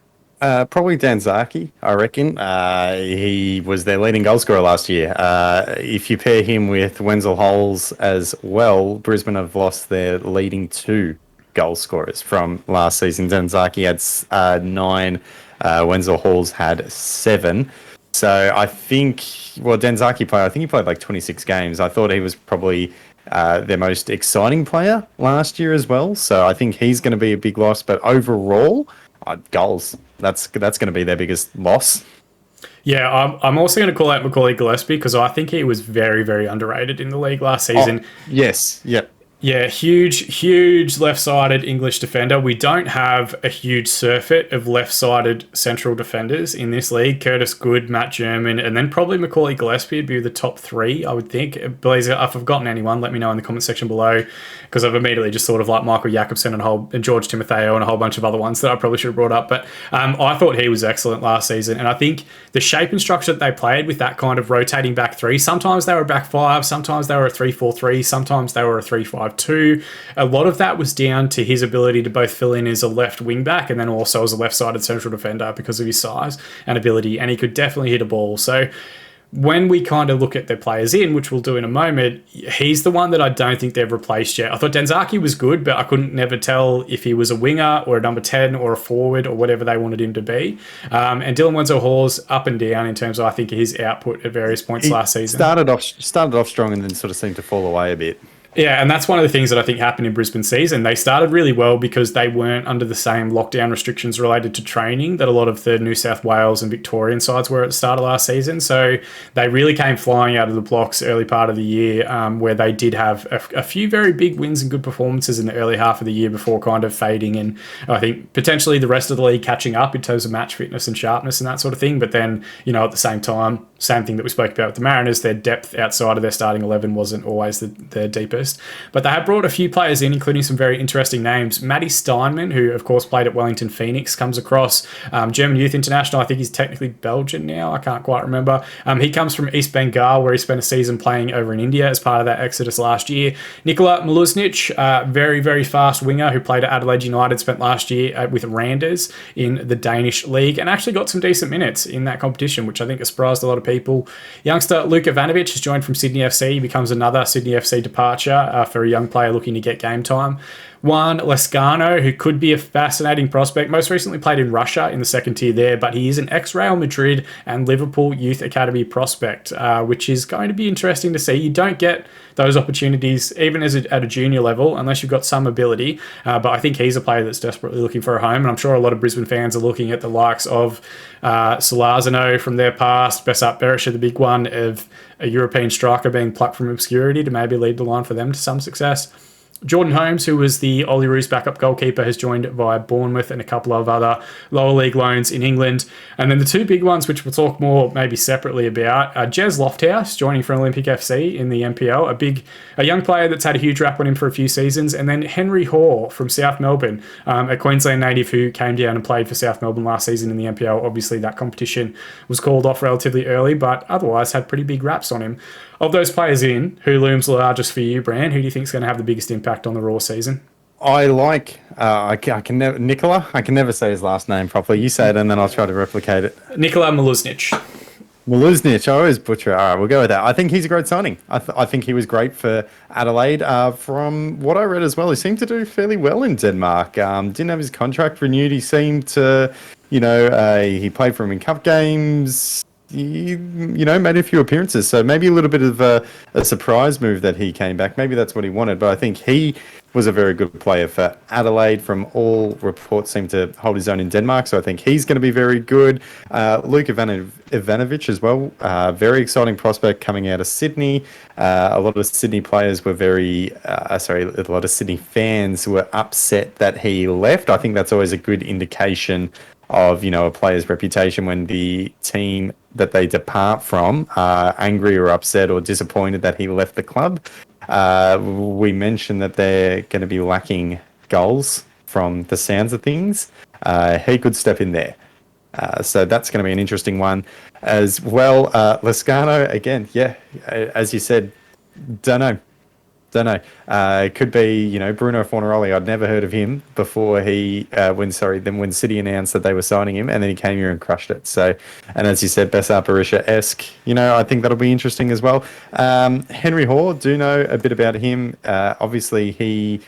Probably Danzaki, I reckon. He was their leading goal scorer last year. If you pair him with Wenzel-Halls as well, Brisbane have lost their leading two goal scorers from last season. Danzaki had 9, Wenzel-Halls had 7. So I think, Danzaki played, I think he played like 26 games. I thought he was probably their most exciting player last year as well. So I think he's going to be a big loss. But overall, goals. That's going to be their biggest loss. Yeah, I'm also going to call out Macaulay Gillespie, because I think he was very, very underrated in the league last season. Yes, yep. Yeah, huge left-sided English defender. We don't have a huge surfeit of left-sided central defenders in this league. Curtis Good, Matt German, and then probably Macaulay Gillespie would be the top 3, I would think. Please, if I've forgotten anyone, let me know in the comment section below, because I've immediately just thought of like Michael Jakobsen and George Timotheo and a whole bunch of other ones that I probably should have brought up. But I thought he was excellent last season, and I think the shape and structure that they played with that kind of rotating back 3, sometimes they were back 5, sometimes they were a 3-4-3, sometimes they were a 3-5-2. 3-5-2. A lot of that was down to his ability to both fill in as a left wing back and then also as a left-sided central defender because of his size and ability, and he could definitely hit a ball. So when we kind of look at their players in, which we'll do in a moment, he's the one that I don't think they've replaced yet. I thought Denzaki was good, but I couldn't never tell if he was a winger or a number 10 or a forward or whatever they wanted him to be. And Dylan Wenzel-Hall's up and down in terms of, I think, his output at various points last season. Started off strong and then sort of seemed to fall away a bit. Yeah, and that's one of the things that I think happened in Brisbane season. They started really well because they weren't under the same lockdown restrictions related to training that a lot of the New South Wales and Victorian sides were at the start of last season. So they really came flying out of the blocks early part of the year, where they did have a few very big wins and good performances in the early half of the year before kind of fading, and I think potentially the rest of the league catching up in terms of match fitness and sharpness and that sort of thing. But then, at the same time, same thing that we spoke about with the Mariners, their depth outside of their starting 11 wasn't always the deepest. But they have brought a few players in, including some very interesting names. Matty Steinman, who of course played at Wellington Phoenix, comes across. German youth international. I think he's technically Belgian now. I can't quite remember. He comes from East Bengal, where he spent a season playing over in India as part of that exodus last year. Nikola Miluznic, very, very fast winger who played at Adelaide United, spent last year with Randers in the Danish league and actually got some decent minutes in that competition, which I think has surprised a lot of people. Youngster Luka Ivanovic has joined from Sydney FC. He becomes another Sydney FC departure for a young player looking to get game time. Juan Lescano, who could be a fascinating prospect, most recently played in Russia in the second tier there, but he is an ex-Real Madrid and Liverpool Youth Academy prospect, which is going to be interesting to see. You don't get those opportunities even at a junior level unless you've got some ability, but I think he's a player that's desperately looking for a home, and I'm sure a lot of Brisbane fans are looking at the likes of Solazano from their past, Besart Berisha, the big one, of a European striker being plucked from obscurity to maybe lead the line for them to some success. Jordan Holmes, who was the Olyroos backup goalkeeper, has joined via Bournemouth and a couple of other lower league loans in England. And then the two big ones, which we'll talk more maybe separately about, Jez Lofthouse joining from Olympic FC in the NPL, a young player that's had a huge rap on him for a few seasons. And then Henry Hoare from South Melbourne, a Queensland native who came down and played for South Melbourne last season in the NPL. Obviously, that competition was called off relatively early, but otherwise had pretty big raps on him. Of those players in, who looms largest for you, Bran? Who do you think is going to have the biggest impact on the Raw season? I like Nicola. I can never say his last name properly. You say it, and then I'll try to replicate it. Nikola Miluznic. Miluznic, I always butcher it. All right, we'll go with that. I think he's a great signing. I think he was great for Adelaide. From what I read as well, he seemed to do fairly well in Denmark. Didn't have his contract renewed. He seemed to, he played for him in cup games. He, made a few appearances. So maybe a little bit of a surprise move that he came back. Maybe that's what he wanted. But I think he was a very good player for Adelaide. From all reports, seemed to hold his own in Denmark. So I think he's going to be very good. Luke Ivanovic as well. Very exciting prospect coming out of Sydney. A lot of Sydney players were a lot of Sydney fans were upset that he left. I think that's always a good indication of, a player's reputation when the team that they depart from are angry or upset or disappointed that he left the club. We mentioned that they're going to be lacking goals from the sounds of things. He could step in there. So that's going to be an interesting one as well. Lescano, again, as you said, don't know. It could be, Bruno Fornaroli. I'd never heard of him before when City announced that they were signing him, and then he came here and crushed it. So, and as you said, Besart Berisha-esque, I think that'll be interesting as well. Henry Hoare, do know a bit about him. Obviously, he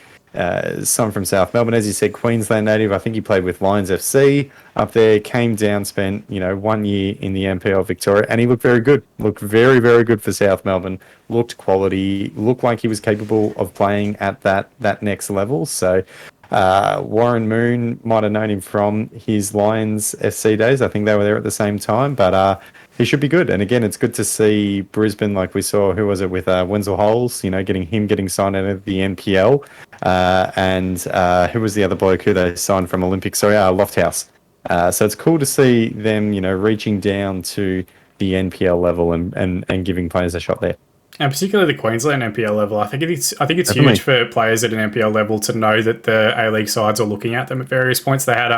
son from South Melbourne, as you said, Queensland native. I think he played with Lions FC up there, came down, spent 1 year in the NPL Victoria, and he looked very good. Looked very, very good for South Melbourne. Looked quality. Looked like he was capable of playing at that next level. So Warren Moon might have known him from his Lions FC days. I think they were there at the same time, but he should be good. And again, it's good to see Brisbane, like we saw, who was it with Wenzel Holes, getting signed out of the NPL. And who was the other bloke who they signed from Olympic? Sorry, Lofthouse. So it's cool to see them, reaching down to the NPL level and giving players a shot there. And particularly the Queensland NPL level, I think it's huge for players at an NPL level to know that the A-League sides are looking at them at various points. They had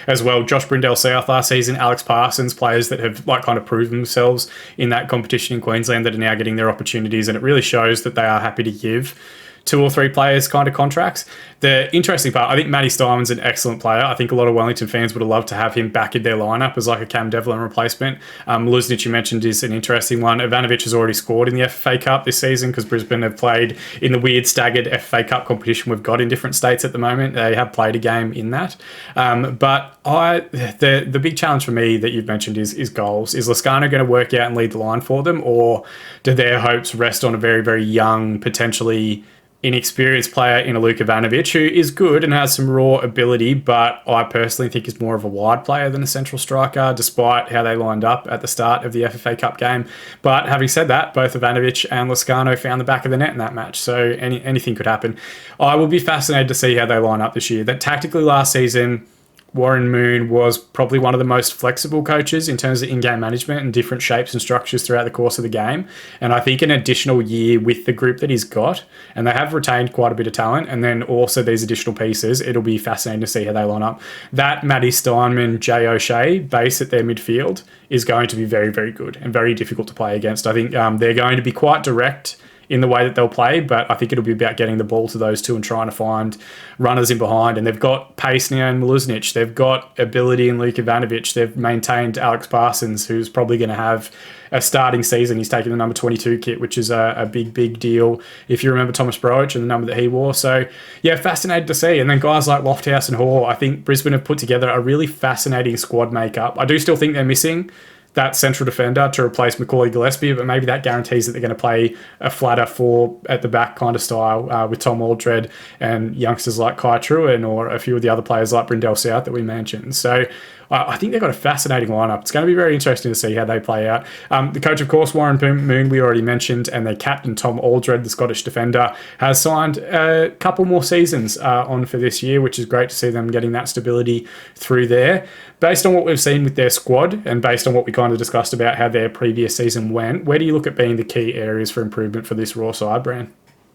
as well Josh Brindell South last season, Alex Parsons, players that have kind of proven themselves in that competition in Queensland that are now getting their opportunities, and it really shows that they are happy to give 2 or 3 players kind of contracts. The interesting part, I think Matty Steinman's an excellent player. I think a lot of Wellington fans would have loved to have him back in their lineup as like a Cam Devlin replacement. Luznic, you mentioned, is an interesting one. Ivanovic has already scored in the FFA Cup this season because Brisbane have played in the weird staggered FFA Cup competition we've got in different states at the moment. They have played a game in that. The big challenge for me that you've mentioned is goals. Is Loscano going to work out and lead the line for them, or do their hopes rest on a very, very young, potentially inexperienced player in a Luke Ivanovic, who is good and has some raw ability, but I personally think is more of a wide player than a central striker, despite how they lined up at the start of the FFA Cup game. But having said that, both Ivanovic and Loscano found the back of the net in that match, so anything could happen. I will be fascinated to see how they line up this year. That tactically last season, Warren Moon was probably one of the most flexible coaches in terms of in-game management and different shapes and structures throughout the course of the game. And I think an additional year with the group that he's got, and they have retained quite a bit of talent, and then also these additional pieces, it'll be fascinating to see how they line up. That Matty Steinman, Jay O'Shea base at their midfield is going to be very, very good and very difficult to play against. I think they're going to be quite direct in the way that they'll play, but I think it'll be about getting the ball to those two and trying to find runners in behind. And they've got pace now in Miluznic. They've got ability in Luke Ivanovic. They've maintained Alex Parsons, who's probably going to have a starting season. He's taking the number 22 kit, which is a big, big deal if you remember Thomas Broich and the number that he wore. So, yeah, fascinated to see. And then guys like Lofthouse and Hall, I think Brisbane have put together a really fascinating squad makeup. I do still think they're missing that central defender to replace Macaulay Gillespie, but maybe that guarantees that they're going to play a flatter 4 at the back kind of style with Tom Aldred and youngsters like Kai Truen or a few of the other players like Brindell South that we mentioned. So I think they've got a fascinating lineup. It's going to be very interesting to see how they play out. The coach, of course, Warren Moon, we already mentioned, and their captain, Tom Aldred, the Scottish defender, has signed a couple more seasons on for this year, which is great to see them getting that stability through there. Based on what we've seen with their squad and based on what we kind of discussed about how their previous season went, where do you look at being the key areas for improvement for this Raw side, Bran?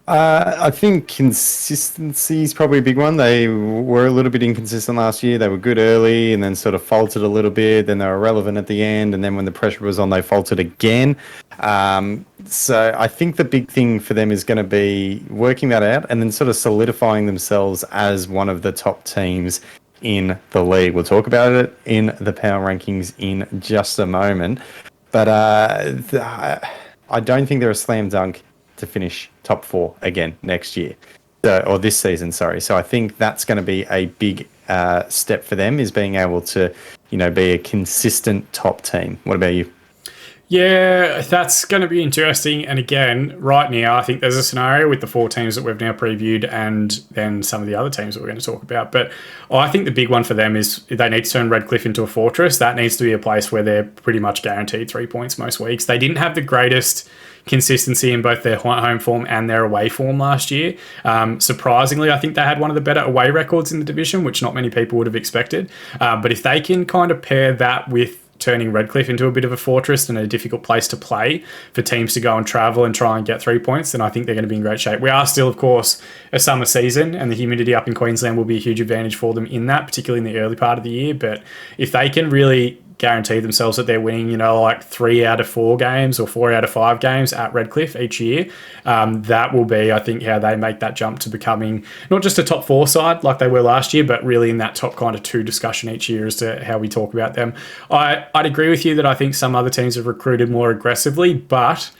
I think consistency is probably a big one. They were a little bit inconsistent last year. They were good early and then sort of faltered a little bit. Then they were relevant at the end. And then when the pressure was on, they faltered again. So I think the big thing for them is going to be working that out and then sort of solidifying themselves as one of the top teams in the league. We'll talk about it in the power rankings in just a moment. But I don't think they're a slam dunk to finish top 4 again next year, or this season, sorry. So I think that's going to be a big step for them, is being able to, be a consistent top team. What about you? Yeah, that's going to be interesting. And again, right now, I think there's a scenario with the 4 teams that we've now previewed and then some of the other teams that we're going to talk about. But I think the big one for them is they need to turn Redcliffe into a fortress. That needs to be a place where they're pretty much guaranteed 3 points most weeks. They didn't have the greatest consistency in both their home form and their away form last year. Surprisingly, I think they had one of the better away records in the division, which not many people would have expected. But if they can kind of pair that with turning Redcliffe into a bit of a fortress and a difficult place to play for teams to go and travel and try and get 3 points, then I think they're going to be in great shape. We are still, of course, a summer season, and the humidity up in Queensland will be a huge advantage for them in that, particularly in the early part of the year. But if they can really guarantee themselves that they're winning, like 3 out of 4 games or 4 out of 5 games at Redcliffe each year, that will be, I think, how they make that jump to becoming not just a top 4 side like they were last year, but really in that top kind of 2 discussion each year as to how we talk about them. I'd agree with you that I think some other teams have recruited more aggressively, but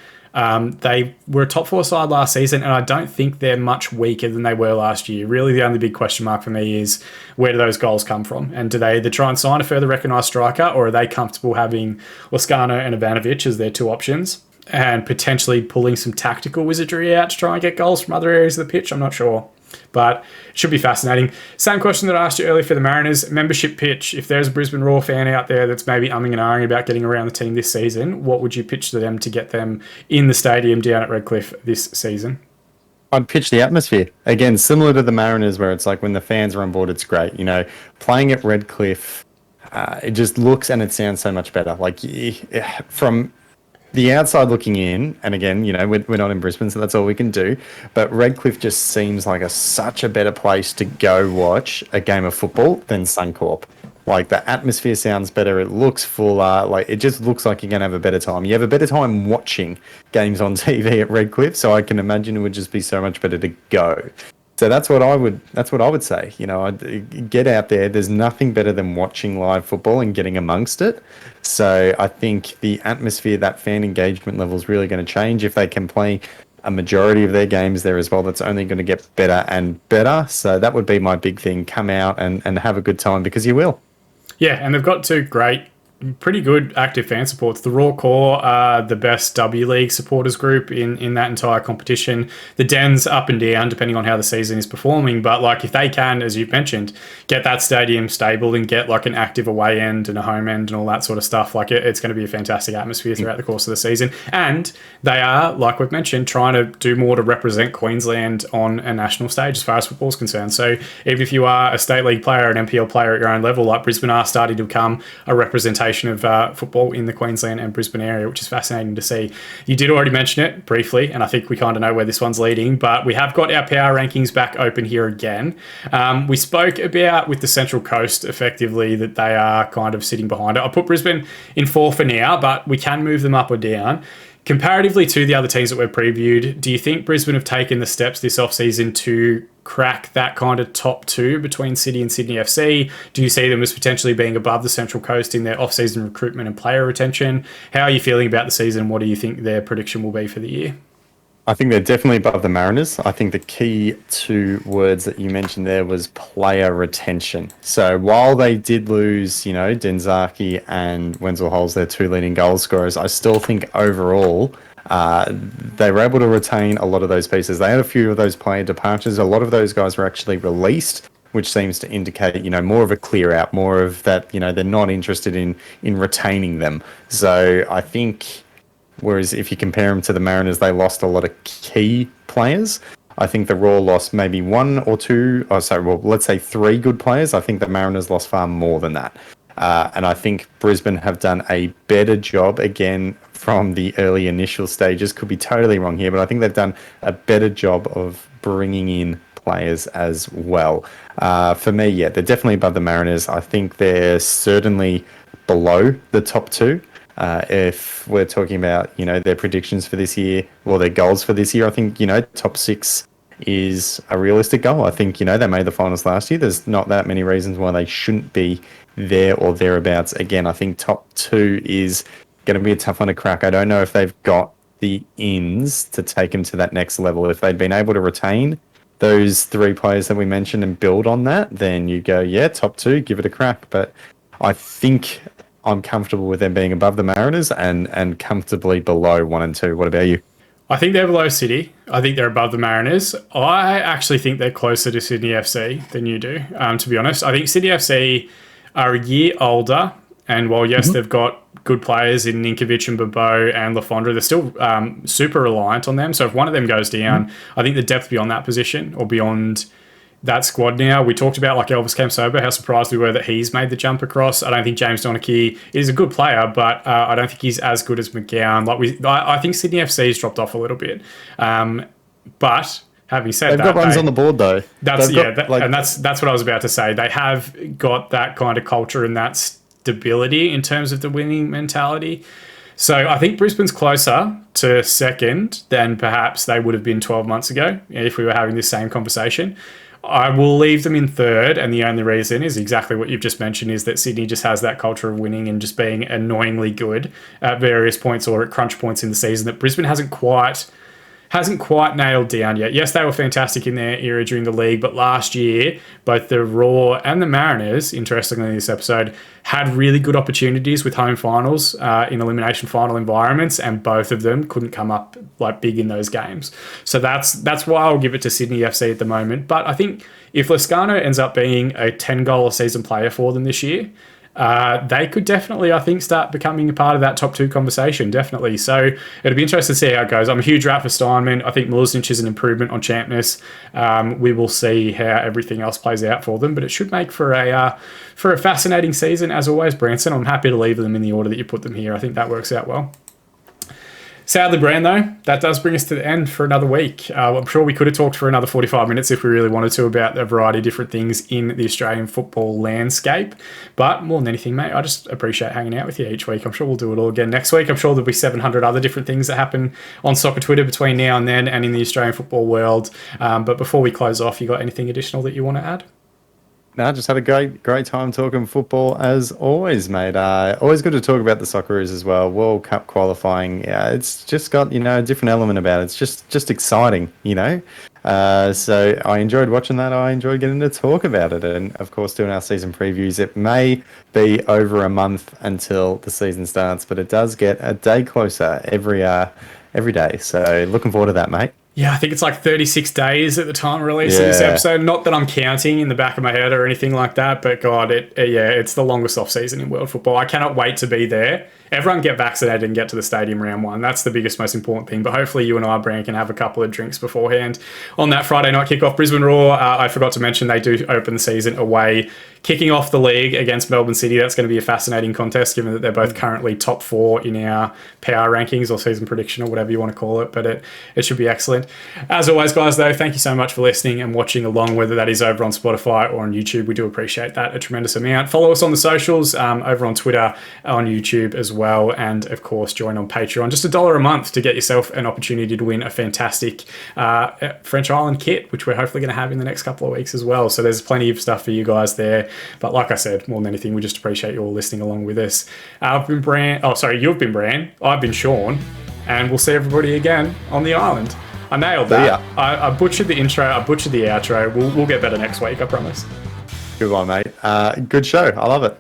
they were a top 4 side last season, and I don't think they're much weaker than they were last year. Really, the only big question mark for me is where do those goals come from? And do they either try and sign a further recognised striker, or are they comfortable having Loscano and Ivanovic as their 2 options and potentially pulling some tactical wizardry out to try and get goals from other areas of the pitch? I'm not sure. But it should be fascinating. Same question that I asked you earlier for the Mariners. Membership pitch. If there's a Brisbane Roar fan out there that's maybe umming and ahhing about getting around the team this season, what would you pitch to them to get them in the stadium down at Redcliffe this season? I'd pitch the atmosphere. Again, similar to the Mariners, where it's like when the fans are on board, it's great. Playing at Redcliffe, it just looks and it sounds so much better. Like, from the outside looking in, and again, we're not in Brisbane, so that's all we can do. But Redcliffe just seems like such a better place to go watch a game of football than Suncorp. Like the atmosphere sounds better. It looks fuller. Like it just looks like you're gonna have a better time. You have a better time watching games on TV at Redcliffe. So I can imagine it would just be so much better to go. So that's what I would. That's what I would say. You know, get out there. There's nothing better than watching live football and getting amongst it. So I think the atmosphere, that fan engagement level is really going to change if they can play a majority of their games there as well. That's only going to get better and better. So that would be my big thing. Come out and have a good time because you will. Yeah, and they've got two great, pretty good active fan supports. The Raw Core are the best W League supporters group in that entire competition. The Dens up and down depending on how the season is performing, but like if they can, as you've mentioned, get that stadium stable and get like an active away end and a home end and all that sort of stuff, like it's going to be a fantastic atmosphere throughout the course of the season. And they are, like we've mentioned, trying to do more to represent Queensland on a national stage as far as football is concerned. So even if you are a state league player, an NPL player at your own level, like Brisbane are starting to become a representation of football in the Queensland and Brisbane area, which is fascinating to see. You did already mention it briefly, and I think we kind of know where this one's leading, but we have got our power rankings back open here again. We spoke about with the Central Coast effectively that they are kind of sitting behind it. I'll put Brisbane in 4 for now, but we can move them up or down. Comparatively to the other teams that we've previewed, do you think Brisbane have taken the steps this offseason to crack that kind of top 2 between City and Sydney FC? Do you see them as potentially being above the Central Coast in their off-season recruitment and player retention? How are you feeling about the season? What do you think their prediction will be for the year? I think they're definitely above the Mariners. I think the key 2 words that you mentioned there was player retention. So while they did lose, you know, Denzaki and Wenzel Holz, their 2 leading goal scorers, I still think overall they were able to retain a lot of those pieces. They had a few of those player departures. A lot of those guys were actually released, which seems to indicate, you know, more of a clear out, more of that, you know, they're not interested in retaining them. So I think, whereas if you compare them to the Mariners, they lost a lot of key players. I think the Raw lost maybe 1 or 2, let's say 3 good players. I think the Mariners lost far more than that. And I think Brisbane have done a better job, again, from the early initial stages. Could be totally wrong here, but I think they've done a better job of bringing in players as well. For me, yeah, they're definitely above the Mariners. I think they're certainly below the top 2. If we're talking about, you know, their predictions for this year, or their goals for this year, I think, you know, top 6 is a realistic goal. I think, you know, they made the finals last year. There's not that many reasons why they shouldn't be there or thereabouts. Again, I think top 2 is going to be a tough one to crack. I don't know if they've got the ins to take them to that next level. If they'd been able to retain those 3 players that we mentioned and build on that, then you go, yeah, top 2, give it a crack. But I think I'm comfortable with them being above the Mariners and comfortably below 1 and 2. What about you? I think they're below City. I think they're above the Mariners. I actually think they're closer to Sydney FC than you do, to be honest. I think Sydney FC are a year older, and while, yes, they've got good players in Ninkovic and Bobo and Lafondra, they're still super reliant on them. So if one of them goes down, I think the depth beyond that position or beyond that squad now. We talked about like Elvis Kamsoba, how surprised we were that he's made the jump across. I don't think James Donachie is a good player, but I don't think he's as good as McGowan. I think Sydney FC's dropped off a little bit. But having said they've got runs on the board though. That's what I was about to say. They have got that kind of culture and that stability in terms of the winning mentality. So I think Brisbane's closer to second than perhaps they would have been 12 months ago if we were having this same conversation. I will leave them in third, and the only reason is exactly what you've just mentioned, is that Sydney just has that culture of winning and just being annoyingly good at various points or at crunch points in the season that Brisbane hasn't quite nailed down yet. Yes, they were fantastic in their era during the league, but last year, both the Raw and the Mariners, interestingly in this episode, had really good opportunities with home finals in elimination final environments, and both of them couldn't come up like big in those games. So that's why I'll give it to Sydney FC at the moment. But I think if Lascano ends up being a 10-goal a season player for them this year, they could definitely, I think, start becoming a part of that top 2 conversation, definitely. So it'll be interesting to see how it goes. I'm a huge rat for Steinman. I think Milosnic is an improvement on Champness. We will see how everything else plays out for them, but it should make for a fascinating season, as always, Branson. I'm happy to leave them in the order that you put them here. I think that works out well. Sadly, Bran, though, that does bring us to the end for another week. I'm sure we could have talked for another 45 minutes if we really wanted to about a variety of different things in the Australian football landscape. But more than anything, mate, I just appreciate hanging out with you each week. I'm sure we'll do it all again next week. I'm sure there'll be 700 other different things that happen on Soccer Twitter between now and then and in the Australian football world. But before we close off, you got anything additional that you want to add? No, just had a great time talking football as always, mate. Always good to talk about the Socceroos as well. World Cup qualifying, yeah, it's just got a different element about it. It's just exciting, So I enjoyed watching that. I enjoyed getting to talk about it, and of course doing our season previews. It may be over a month until the season starts, but it does get a day closer every day. So looking forward to that, mate. Yeah, I think it's like 36 days at the time of release of this episode. Not that I'm counting in the back of my head or anything like that, but God, it's the longest off season in world football. I cannot wait to be there. Everyone get vaccinated and get to the stadium round one. That's the biggest, most important thing. But hopefully you and I, Brian, can have a couple of drinks beforehand on that Friday night kickoff. Brisbane Roar, I forgot to mention, they do open the season away, kicking off the league against Melbourne City. That's going to be a fascinating contest, given that they're both currently top 4 in our power rankings or season prediction or whatever you want to call it. But it should be excellent. As always, guys, though, thank you so much for listening and watching along, whether that is over on Spotify or on YouTube. We do appreciate that a tremendous amount. Follow us on the socials, over on Twitter, on YouTube as well. And, of course, join on Patreon. Just $1 a month to get yourself an opportunity to win a fantastic French Island kit, which we're hopefully going to have in the next couple of weeks as well. So there's plenty of stuff for you guys there. But like I said, more than anything, we just appreciate you all listening along with us. I've been Bran. Oh, sorry, you've been Bran. I've been Sean. And we'll see everybody again on the island. I nailed that. I butchered the intro. I butchered the outro. We'll get better next week, I promise. Good one, mate. Good show. I love it.